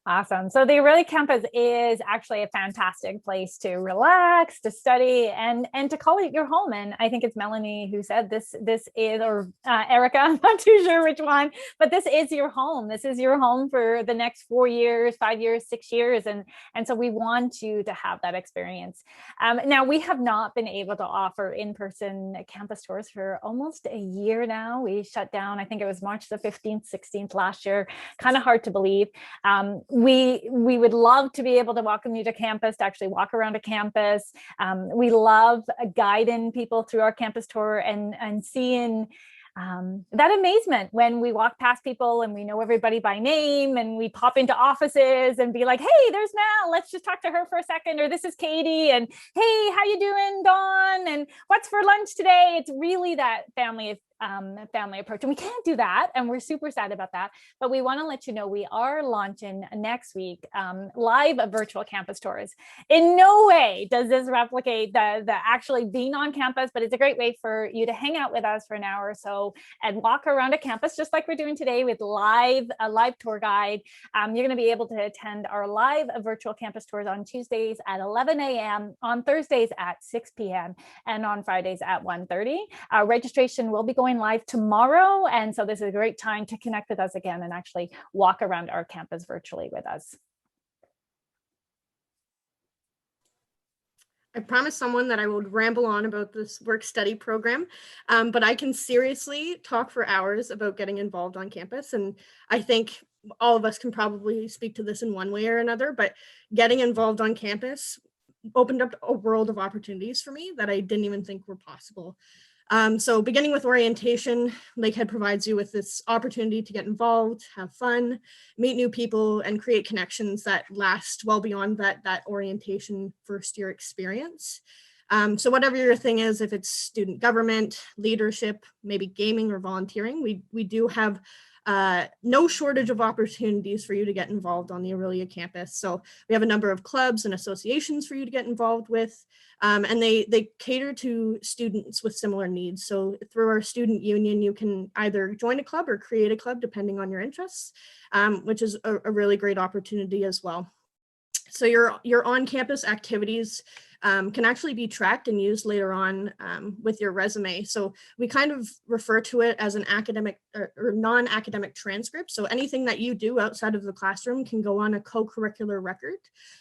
S2: Awesome. So the Orillia campus is actually a fantastic place to relax, to study, and to call it your home. And I think it's Melanie who said this is, or Erica, I'm not too sure which one, but this is your home. This is your home for the next 4 years, 5 years, 6 years. And so we want you to have that experience. Now, we have not been able to offer in-person campus tours for almost a year now. We shut down, I think it was March the 15th, 16th last year. Kind of hard to believe. We would love to be able to welcome you to campus, to actually walk around a campus. We love guiding people through our campus tour and seeing that amazement when we walk past people and we know everybody by name, and we pop into offices and be like, "Hey, there's Mel, let's just talk to her for a second," or "This is Katie," and "Hey, how you doing, Dawn, and what's for lunch today?" It's really that family approach, and we can't do that, and we're super sad about that. But we want to let you know we are launching next week live virtual campus tours. In no way does this replicate the actually being on campus, but it's a great way for you to hang out with us for an hour or so and walk around a campus just like we're doing today with a live tour guide. You're going to be able to attend our live virtual campus tours on Tuesdays at 11 a.m., on Thursdays at 6 p.m., and on Fridays at 1:30. Registration will be going live tomorrow, and so this is a great time to connect with us again and actually walk around our campus virtually with us.
S4: I promised someone that I would ramble on about this work-study program, but I can seriously talk for hours about getting involved on campus, and I think all of us can probably speak to this in one way or another, but getting involved on campus opened up a world of opportunities for me that I didn't even think were possible. So beginning with orientation, Lakehead provides you with this opportunity to get involved, have fun, meet new people, and create connections that last well beyond that orientation first year experience. So whatever your thing is, if it's student government, leadership, maybe gaming or volunteering, we do have no shortage of opportunities for you to get involved on the Orillia campus. So we have a number of clubs and associations for you to get involved with, and they cater to students with similar needs. So through our student union, you can either join a club or create a club depending on your interests, which is a really great opportunity as well. So your on-campus activities can actually be tracked and used later on with your resume. So we kind of refer to it as an academic or non-academic transcript. So anything that you do outside of the classroom can go on a co-curricular record.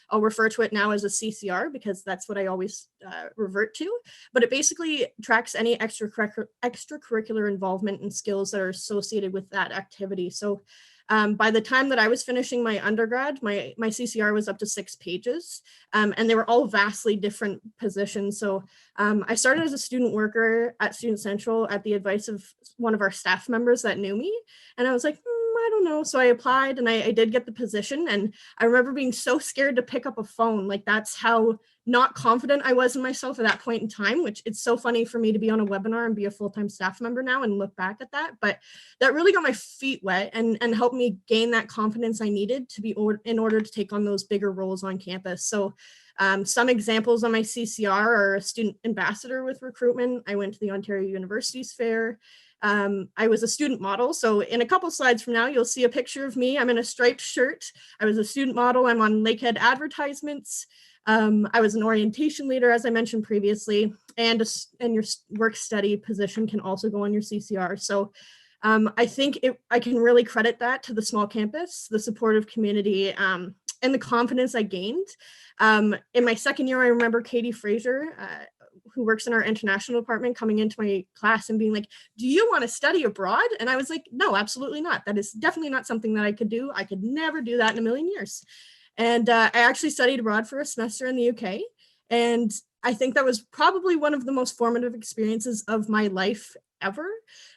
S4: I'll refer to it now as a CCR because that's what I always revert to. But it basically tracks any extracurricular involvement and skills that are associated with that activity. So by the time that I was finishing my undergrad, my CCR was up to 6 pages, and they were all vastly different positions. So I started as a student worker at Student Central at the advice of one of our staff members that knew me. And I was like, I don't know. So I applied and I did get the position. And I remember being so scared to pick up a phone. Like that's how not confident I was in myself at that point in time, which it's so funny for me to be on a webinar and be a full-time staff member now and look back at that. But that really got my feet wet and helped me gain that confidence I needed to be in order to take on those bigger roles on campus. So some examples on my CCR are a student ambassador with recruitment. I went to the Ontario Universities Fair. I was a student model. So in a couple slides from now, you'll see a picture of me. I'm in a striped shirt. I was a student model. I'm on Lakehead advertisements. I was an orientation leader, as I mentioned previously, and your work study position can also go on your CCR. So I think I can really credit that to the small campus, the supportive community, and the confidence I gained. In my second year, I remember Katie Fraser, who works in our international department, coming into my class and being like, do you want to study abroad? And I was like, no, absolutely not. That is definitely not something that I could do. I could never do that in a million years. And I actually studied abroad for a semester in the UK. And I think that was probably one of the most formative experiences of my life ever.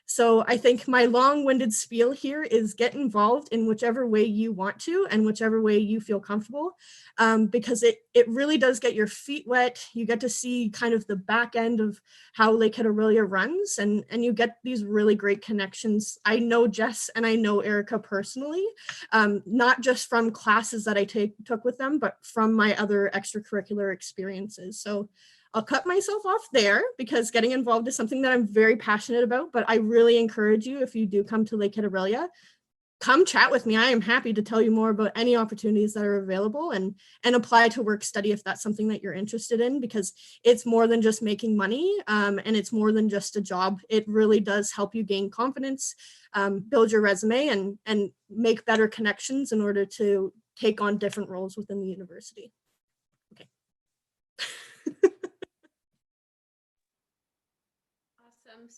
S4: So I think my long-winded spiel here is get involved in whichever way you want to and whichever way you feel comfortable, because it really does get your feet wet. You get to see kind of the back end of how Lakehead Orillia runs, and you get these really great connections. I know Jess and I know Erica personally, not just from classes that I took with them, but from my other extracurricular experiences. So I'll cut myself off there because getting involved is something that I'm very passionate about, but I really encourage you, if you do come to Lakehead Orillia, come chat with me. I am happy to tell you more about any opportunities that are available and apply to work study if that's something that you're interested in, because it's more than just making money, and it's more than just a job. It really does help you gain confidence, build your resume, and make better connections in order to take on different roles within the university. Okay.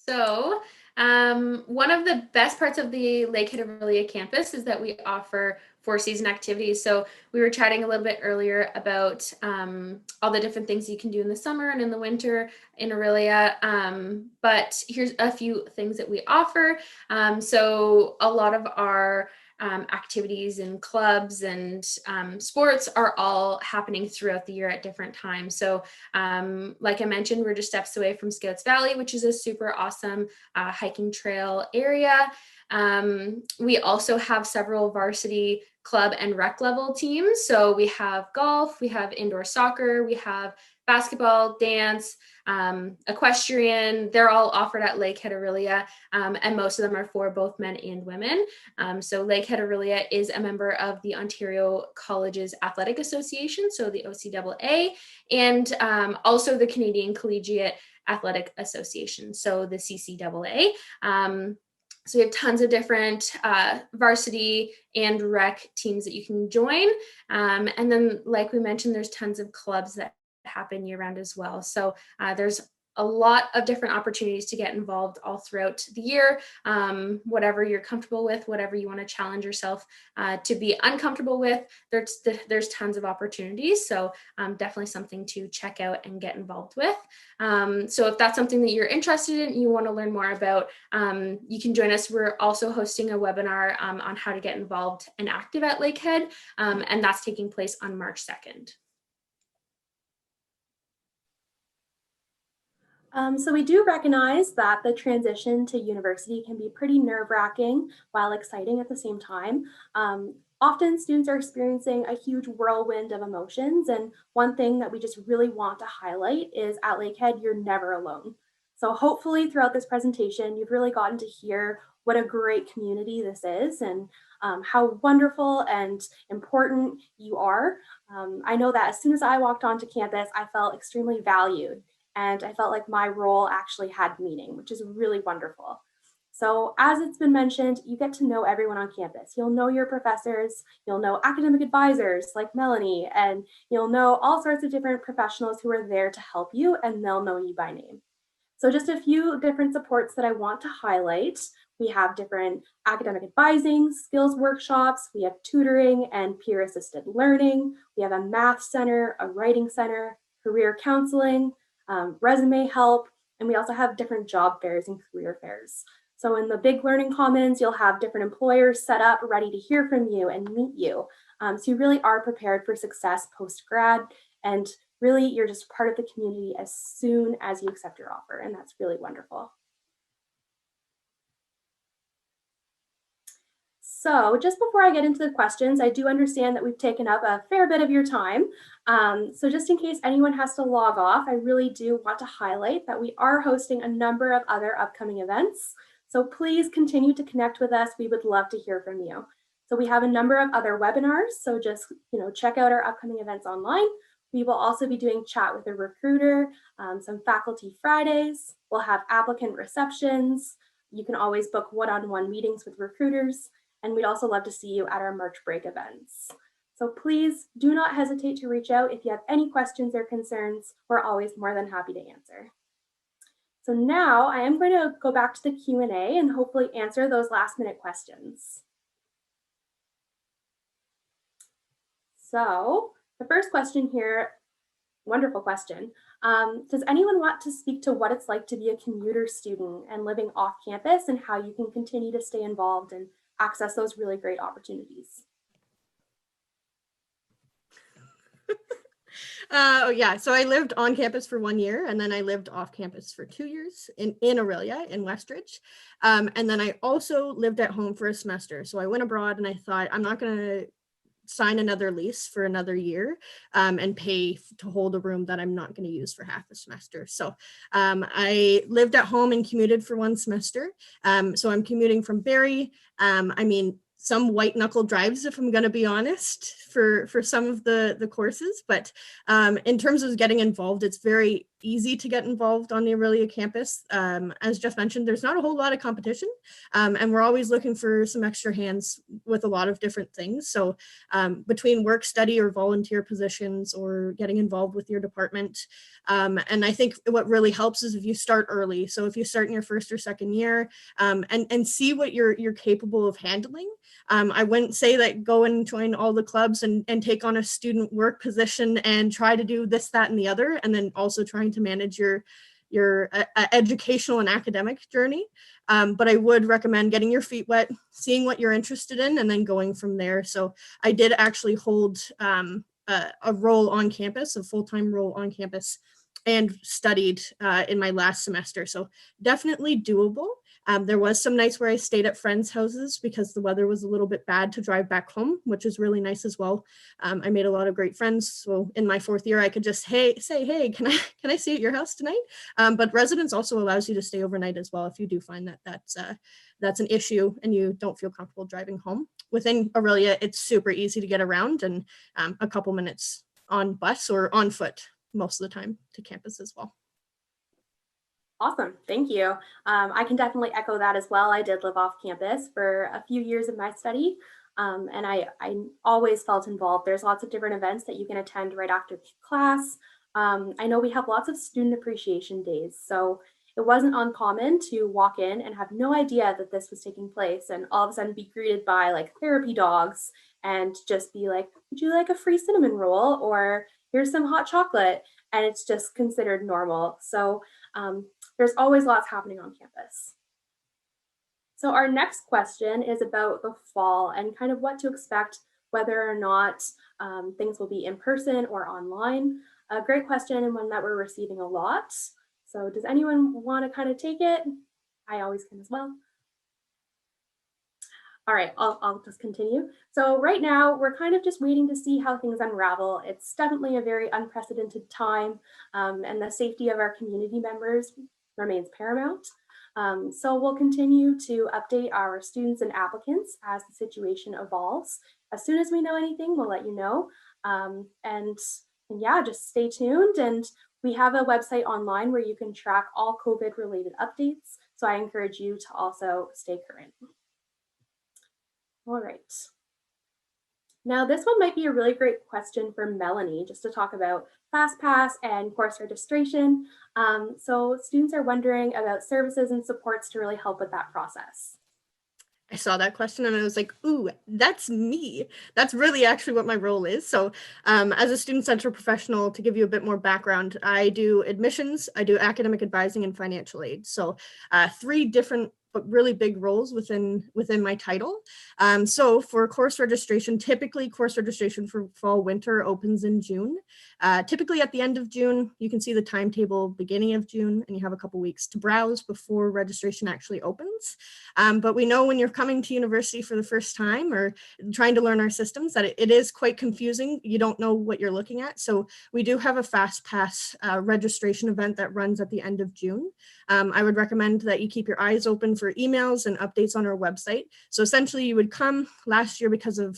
S3: So one of the best parts of the Lakehead Orillia campus is that we offer 4-season activities. So we were chatting a little bit earlier about all the different things you can do in the summer and in the winter in Orillia. But here's a few things that we offer. So a lot of our activities and clubs and sports are all happening throughout the year at different times. So like I mentioned, we're just steps away from Scouts Valley, which is a super awesome hiking trail area. We also have several varsity club and rec level teams. So we have golf, we have indoor soccer, we have basketball, dance, equestrian. They're all offered at Lakehead Orillia, and most of them are for both men and women. So Lakehead Orillia is a member of the Ontario Colleges Athletic Association, so the OCAA, and also the Canadian Collegiate Athletic Association, so the CCAA. So we have tons of different varsity and rec teams that you can join. And then, like we mentioned, there's tons of clubs that happen year round as well. So there's a lot of different opportunities to get involved all throughout the year, whatever you're comfortable with, whatever you want to challenge yourself to be uncomfortable with, there's tons of opportunities. So definitely something to check out and get involved with. So if that's something that you're interested in, you want to learn more about, you can join us. We're also hosting a webinar on how to get involved and active at Lakehead, and that's taking place on March 2nd.
S1: So we do recognize that the transition to university can be pretty nerve-wracking while exciting at the same time. Often students are experiencing a huge whirlwind of emotions, and one thing that we just really want to highlight is at Lakehead, you're never alone. So hopefully throughout this presentation, you've really gotten to hear what a great community this is, and how wonderful and important you are. I know that as soon as I walked onto campus, I felt extremely valued, and I felt like my role actually had meaning, which is really wonderful. So as it's been mentioned, you get to know everyone on campus. You'll know your professors, you'll know academic advisors like Melanie, and you'll know all sorts of different professionals who are there to help you, and they'll know you by name. So just a few different supports that I want to highlight. We have different academic advising, skills workshops, we have tutoring and peer assisted learning, we have a math center, a writing center, career counseling, resume help, and we also have different job fairs and career fairs. So in the big learning commons, you'll have different employers set up ready to hear from you and meet you. So you really are prepared for success post-grad, and really you're just part of the community as soon as you accept your offer, and that's really wonderful. So just before I get into the questions, I do understand that we've taken up a fair bit of your time. So just in case anyone has to log off, I really do want to highlight that we are hosting a number of other upcoming events. So please continue to connect with us. We would love to hear from you. So we have a number of other webinars. So just check out our upcoming events online. We will also be doing chat with a recruiter, some faculty Fridays. We'll have applicant receptions. You can always book one-on-one meetings with recruiters. And we'd also love to see you at our March break events. So please do not hesitate to reach out if you have any questions or concerns. We're always more than happy to answer. So now I am going to go back to the Q&A and hopefully answer those last minute questions. So the first question here, wonderful question. Does anyone want to speak to what it's like to be a commuter student and living off campus, and how you can continue to stay involved and access those really great opportunities?
S4: Yeah, so I lived on campus for 1 year, and then I lived off campus for 2 years in Orillia in Westridge. And then I also lived at home for a semester. So I went abroad and I thought, I'm not going to sign another lease for another year and pay to hold a room that I'm not going to use for half a semester. So I lived at home and commuted for 1 semester. So I'm commuting from Barrie. I mean, some white knuckle drives, if I'm going to be honest, for some of the courses. But in terms of getting involved, it's very easy to get involved on the Orillia campus. As Jeff mentioned, there's not a whole lot of competition, and we're always looking for some extra hands with a lot of different things. So between work study or volunteer positions or getting involved with your department. And I think what really helps is if you start early. So if you start in your first or second year and see what you're capable of handling. I wouldn't say that go and join all the clubs and take on a student work position and try to do this, that, and the other, and then also trying to manage your educational and academic journey. But I would recommend getting your feet wet, seeing what you're interested in, and then going from there. So I did actually hold a role on campus, a full-time role on campus, and studied in my last semester. So definitely doable. There was some nights where I stayed at friends' houses because the weather was a little bit bad to drive back home, which is really nice as well. I made a lot of great friends. So in my 4th year, I could just say, hey, can I stay at your house tonight? But residence also allows you to stay overnight as well if you do find that that's an issue and you don't feel comfortable driving home. Within Orillia, it's super easy to get around, and a couple minutes on bus or on foot most of the time to campus as well.
S1: Awesome, thank you. I can definitely echo that as well. I did live off campus for a few years of my study, and I always felt involved. There's lots of different events that you can attend right after class. I know we have lots of student appreciation days, so it wasn't uncommon to walk in and have no idea that this was taking place, and all of a sudden be greeted by like therapy dogs and just be like, would you like a free cinnamon roll, or here's some hot chocolate, and it's just considered normal. So there's always lots happening on campus. So our next question is about the fall and kind of what to expect, whether or not things will be in person or online. A great question, and one that we're receiving a lot. So does anyone want to kind of take it? I always can as well. All right, I'll just continue. So right now, we're kind of just waiting to see how things unravel. It's definitely a very unprecedented time, and the safety of our community members remains paramount. So we'll continue to update our students and applicants as the situation evolves. As soon as we know anything, we'll let you know. And yeah, just stay tuned. And we have a website online where you can track all COVID related updates. So I encourage you to also stay current. All right. Now this one might be a really great question for Melanie, just to talk about FastPass and course registration. So students are wondering about services and supports to really help with that process.
S4: I saw that question and I was like, ooh, that's me. That's really actually what my role is. So as a student center professional, to give you a bit more background, I do admissions, I do academic advising and financial aid. So 3 different but really big roles within my title. So for course registration, typically course registration for fall winter opens in June. Typically at the end of June, you can see the timetable beginning of June, and you have a couple weeks to browse before registration actually opens. But we know when you're coming to university for the first time or trying to learn our systems that it is quite confusing. You don't know what you're looking at. So we do have a FastPass registration event that runs at the end of June. I would recommend that you keep your eyes open for emails and updates on our website. So essentially you would come last year because of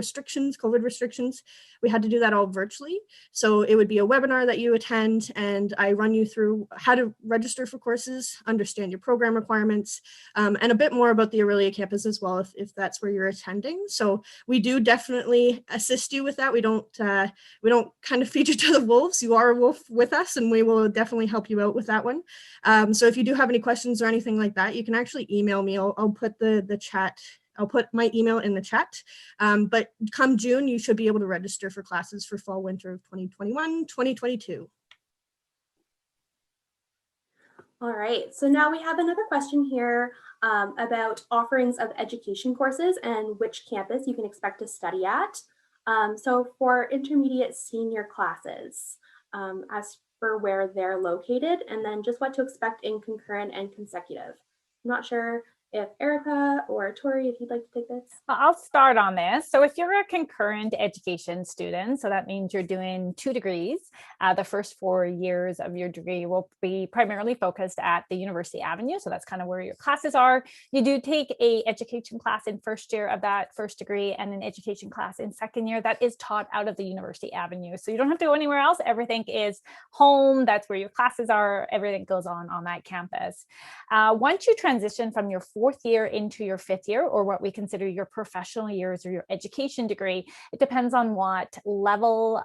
S4: COVID restrictions. We had to do that all virtually. So it would be a webinar that you attend and I run you through how to register for courses, understand your program requirements, and a bit more about the Orillia campus as well, if that's where you're attending. So we do definitely assist you with that. We don't kind of feed you to the wolves. You are a wolf with us and we will definitely help you out with that one. So if you do have any questions or anything like that, you can actually email me. I'll put the chat. I'll put my email in the chat, but come June, you should be able to register for classes for fall winter of 2021, 2022.
S1: All right, so now we have another question here about offerings of education courses and which campus you can expect to study at. So for intermediate senior classes, as for where they're located, and then just what to expect in concurrent and consecutive. I'm not sure if Erica or Tori, if you'd like to take this.
S2: I'll start on this. So if you're a concurrent education student, so that means you're doing 2 degrees, the first 4 years of your degree will be primarily focused at the University Avenue. So that's kind of where your classes are. You do take a education class in first year of that first degree and an education class in second year that is taught out of the University Avenue. So you don't have to go anywhere else. Everything is home. That's where your classes are. Everything goes on that campus. Once you transition from your 4th year into your 5th year, or what we consider your professional years or your education degree, it depends on what level,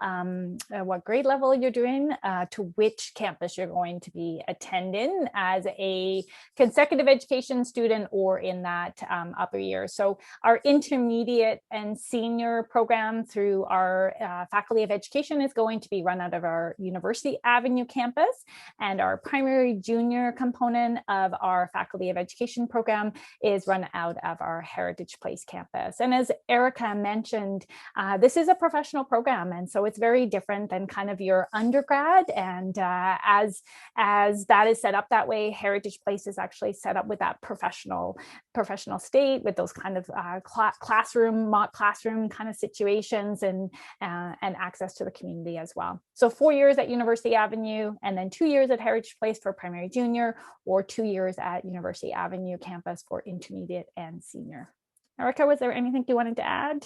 S2: what grade level you're doing, to which campus you're going to be attending as a consecutive education student or in that upper year. So our intermediate and senior program through our Faculty of Education is going to be run out of our University Avenue campus, and our primary junior component of our Faculty of Education program is run out of our Heritage Place campus. And as Erica mentioned, this is a professional program, and so it's very different than kind of your undergrad. And as that is set up that way, Heritage Place is actually set up with that professional state, with those kind of mock classroom kind of situations, and access to the community as well. So 4 years at University Avenue, and then 2 years at Heritage Place for primary junior, or 2 years at University Avenue campus for intermediate and senior. Erica, was there anything you wanted to add?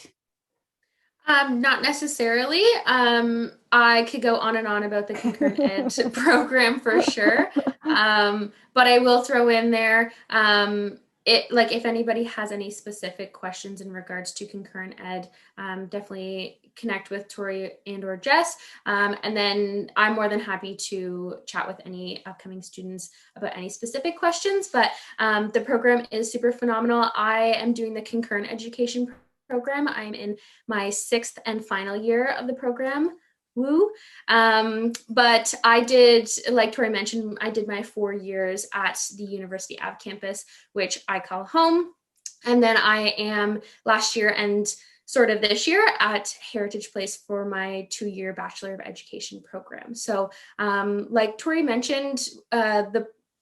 S3: Not necessarily. I could go on and on about the concurrent ed program for sure. But I will throw in there, if anybody has any specific questions in regards to concurrent ed, definitely connect with Tori and or Jess. And then I'm more than happy to chat with any upcoming students about any specific questions, but the program is super phenomenal. I am doing the concurrent education program. I'm in my 6th and final year of the program. Woo. But I did, like Tori mentioned, I did my 4 years at the University Ave campus, which I call home. And then I am last year and sort of this year at Heritage Place for my 2-year Bachelor of Education program. So like Tori mentioned,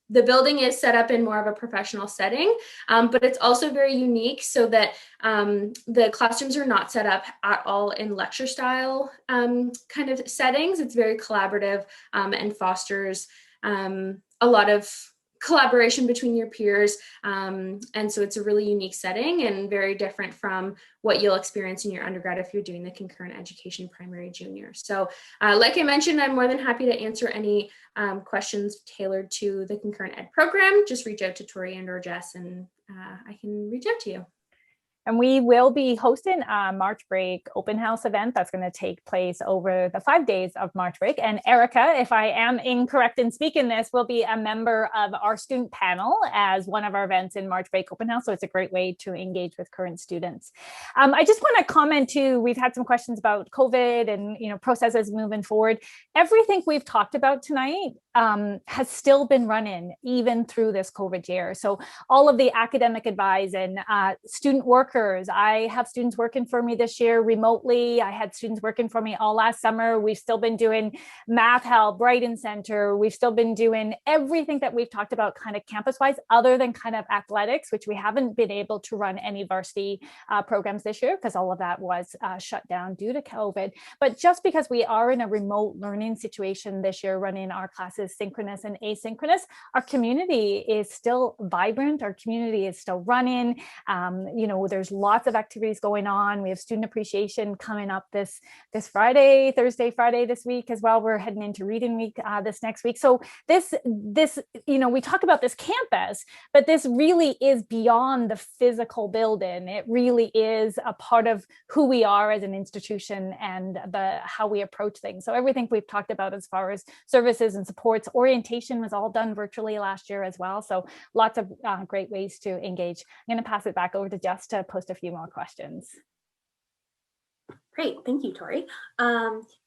S3: the building is set up in more of a professional setting, but it's also very unique so that the classrooms are not set up at all in lecture style kind of settings. It's very collaborative and fosters a lot of collaboration between your peers. And so it's a really unique setting and very different from what you'll experience in your undergrad if you're doing the concurrent education primary junior. So like I mentioned, I'm more than happy to answer any questions tailored to the concurrent ed program. Just reach out to Tori and or Jess and I can reach out to you.
S2: And we will be hosting a March break open house event that's going to take place over the 5 days of March break. And Erica, if I am incorrect in speaking this, will be a member of our student panel as one of our events in March break open house. So it's a great way to engage with current students. I just want to comment too, we've had some questions about COVID and processes moving forward. Everything we've talked about tonight has still been running even through this COVID year. So all of the academic advice and student workers, I have students working for me this year remotely. I had students working for me all last summer. We've still been doing math help, writing center. We've still been doing everything that we've talked about kind of campus-wise, other than kind of athletics, which we haven't been able to run any varsity programs this year because all of that was shut down due to COVID. But just because we are in a remote learning situation this year, running our classes synchronous and asynchronous, our community is still vibrant. Our community is still running. There's lots of activities going on. We have student appreciation coming up this Friday, Thursday, Friday this week as well. We're heading into reading week this next week. So this we talk about this campus, but this really is beyond the physical building. It really is a part of who we are as an institution and how we approach things. So everything we've talked about as far as services and supports, orientation was all done virtually last year as well. So lots of great ways to engage. I'm going to pass it back over to Jess to post a few more questions.
S1: Great, thank you, Tori.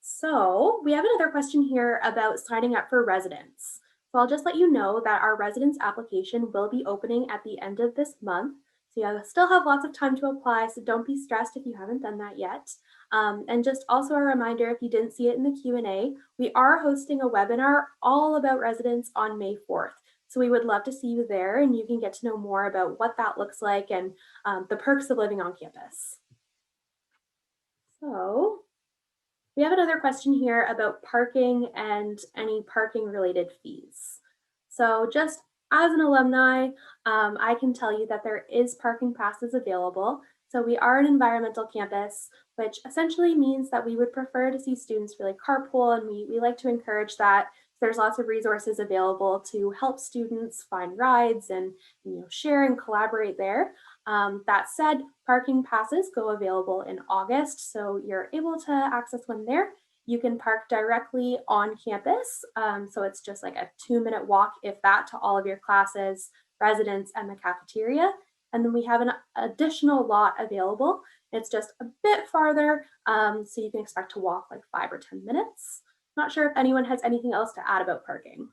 S1: So we have another question here about signing up for residence. So I'll just let you know that our residence application will be opening at the end of this month. So you still have lots of time to apply, so don't be stressed if you haven't done that yet. And just also a reminder, if you didn't see it in the Q&A, we are hosting a webinar all about residence on May 4th. So we would love to see you there and you can get to know more about what that looks like and the perks of living on campus. So we have another question here about parking and any parking related fees. So just as an alumni, I can tell you that there is parking passes available. So we are an environmental campus, which essentially means that we would prefer to see students really carpool, and we like to encourage that. There's lots of resources available to help students find rides and share and collaborate there. That said, parking passes go available in August, so you're able to access one there. You can park directly on campus, so it's just like a 2-minute walk, if that, to all of your classes, residence, and the cafeteria. And then we have an additional lot available. It's just a bit farther, so you can expect to walk like 5 or 10 minutes. Not sure if anyone has anything else to add about parking.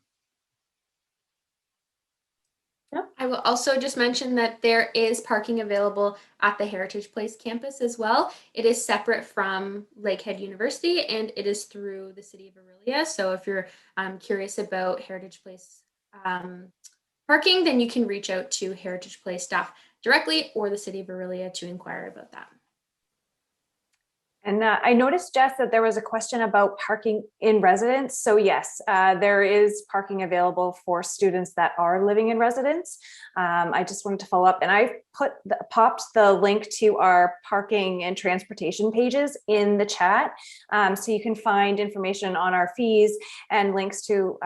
S1: Yep.
S3: I will also just mention that there is parking available at the Heritage Place campus as well. It is separate from Lakehead University and it is through the city of Orillia. So if you're curious about Heritage Place parking, then you can reach out to Heritage Place staff directly or the city of Orillia to inquire about that.
S5: And I noticed, Jess, that there was a question about parking in residence. So yes, there is parking available for students that are living in residence. I just wanted to follow up, and I popped the link to our parking and transportation pages in the chat. So you can find information on our fees and links to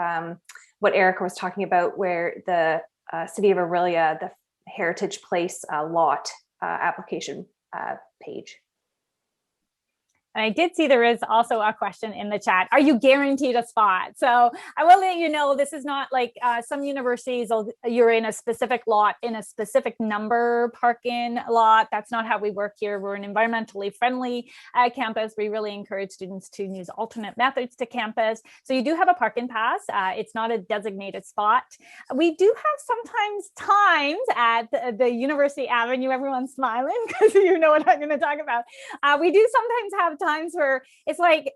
S5: what Erica was talking about, where the City of Orillia, the Heritage Place lot application page.
S2: And I did see there is also a question in the chat. Are you guaranteed a spot? So I will let you know, this is not like some universities, you're in a specific lot, in a specific number parking lot. That's not how we work here. We're an environmentally friendly campus. We really encourage students to use alternate methods to campus. So you do have a parking pass. It's not a designated spot. We do have times at the University Avenue, everyone's smiling because you know what I'm going to talk about. We do sometimes have times where it's like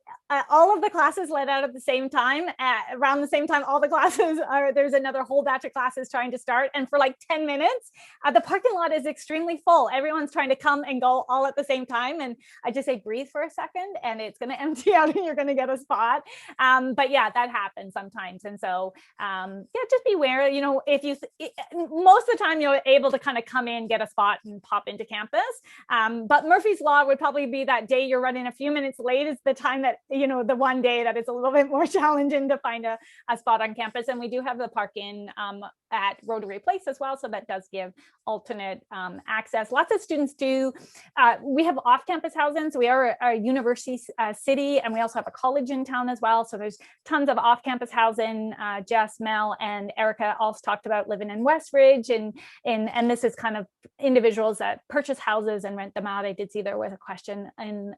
S2: all of the classes let out at the same time, around the same time, all the classes there's another whole batch of classes trying to start. And for like 10 minutes, the parking lot is extremely full. Everyone's trying to come and go all at the same time. And I just say, breathe for a second and it's going to empty out and you're going to get a spot. But yeah, that happens sometimes. And so, yeah, just beware, if you, most of the time you're able to kind of come in, get a spot and pop into campus. But Murphy's Law would probably be that day you're running a few minutes late is the time that, the one day that it's a little bit more challenging to find a spot on campus. And we do have the park-in at Rotary Place as well. So that does give alternate access. Lots of students do. We have off-campus housing. So we are a university city, and we also have a college in town as well. So there's tons of off-campus housing. Jess, Mel, and Erica also talked about living in Westridge, and this is kind of individuals that purchase houses and rent them out. I did see there was a question in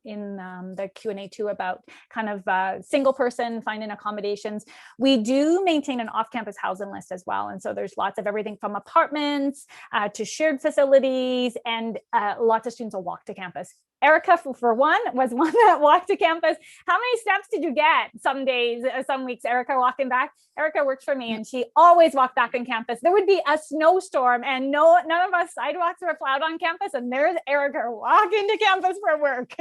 S2: the Q&A too about kind of single person finding accommodations. We do maintain an off-campus housing list as well. And so there's lots of everything from apartments to shared facilities, and lots of students will walk to campus. Erica, for one, was one that walked to campus. How many steps did you get some days, some weeks, Erica walking back? Erica works for me and she always walked back on campus. There would be a snowstorm and none of us sidewalks were plowed on campus, and there's Erica walking to campus for work.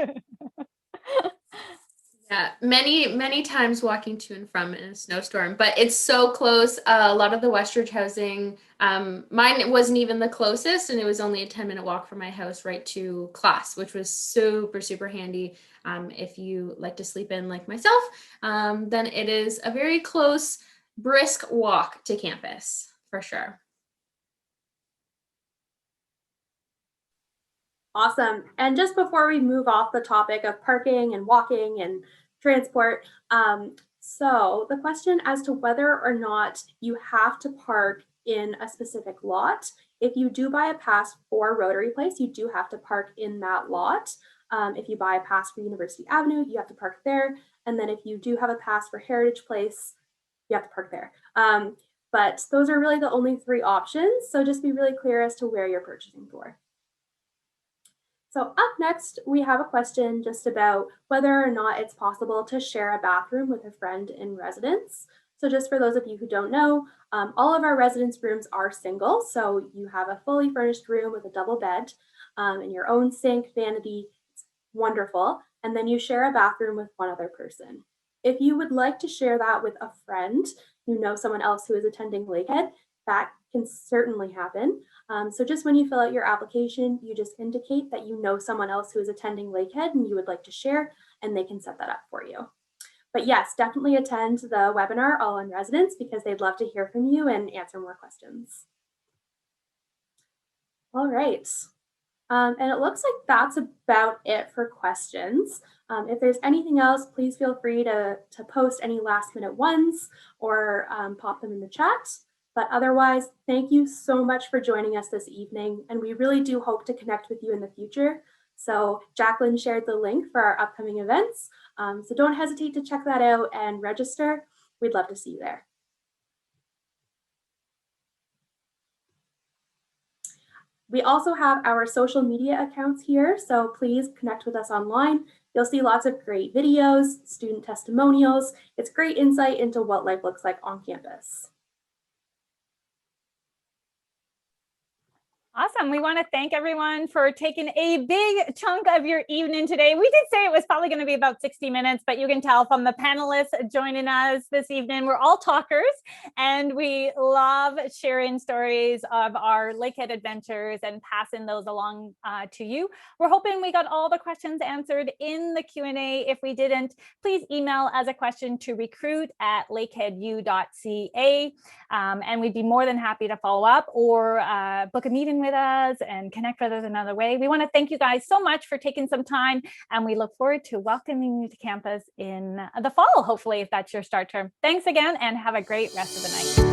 S3: Yeah, many times walking to and from in a snowstorm, but it's so close. A lot of the Westridge housing, mine wasn't even the closest, and it was only a 10-minute walk from my house right to class, which was super, super handy. If you like to sleep in like myself, then it is a very close, brisk walk to campus for sure.
S1: Awesome. And just before we move off the topic of parking and walking and transport, so the question as to whether or not you have to park in a specific lot, if you do buy a pass for Rotary Place, you do have to park in that lot. If you buy a pass for University Avenue, you have to park there. And then if you do have a pass for Heritage Place, you have to park there. But those are really the only three options. So just be really clear as to where you're purchasing for. So up next, we have a question just about whether or not it's possible to share a bathroom with a friend in residence. So just for those of you who don't know, all of our residence rooms are single. So you have a fully furnished room with a double bed and your own sink, vanity. It's wonderful. And then you share a bathroom with one other person. If you would like to share that with a friend, someone else who is attending Lakehead, that can certainly happen. So just when you fill out your application, you just indicate that you know someone else who is attending Lakehead and you would like to share, and they can set that up for you. But yes, definitely attend the webinar All in Residence because they'd love to hear from you and answer more questions. All right. And it looks like that's about it for questions. If there's anything else, please feel free to post any last minute ones or pop them in the chat. But otherwise, thank you so much for joining us this evening, and we really do hope to connect with you in the future. So Jacqueline shared the link for our upcoming events, so don't hesitate to check that out and register. We'd love to see you there. We also have our social media accounts here, so please connect with us online. You'll see lots of great videos, student testimonials. It's great insight into what life looks like on campus.
S2: Awesome. We want to thank everyone for taking a big chunk of your evening today. We did say it was probably going to be about 60 minutes, but you can tell from the panelists joining us this evening, we're all talkers and we love sharing stories of our Lakehead adventures and passing those along to you. We're hoping we got all the questions answered in the Q&A. If we didn't, please email as a question to recruit@lakeheadu.ca, and we'd be more than happy to follow up or book a meeting with us and connect with us another way. We want to thank you guys so much for taking some time, and we look forward to welcoming you to campus in the fall, hopefully, if that's your start term. Thanks again, and have a great rest of the night.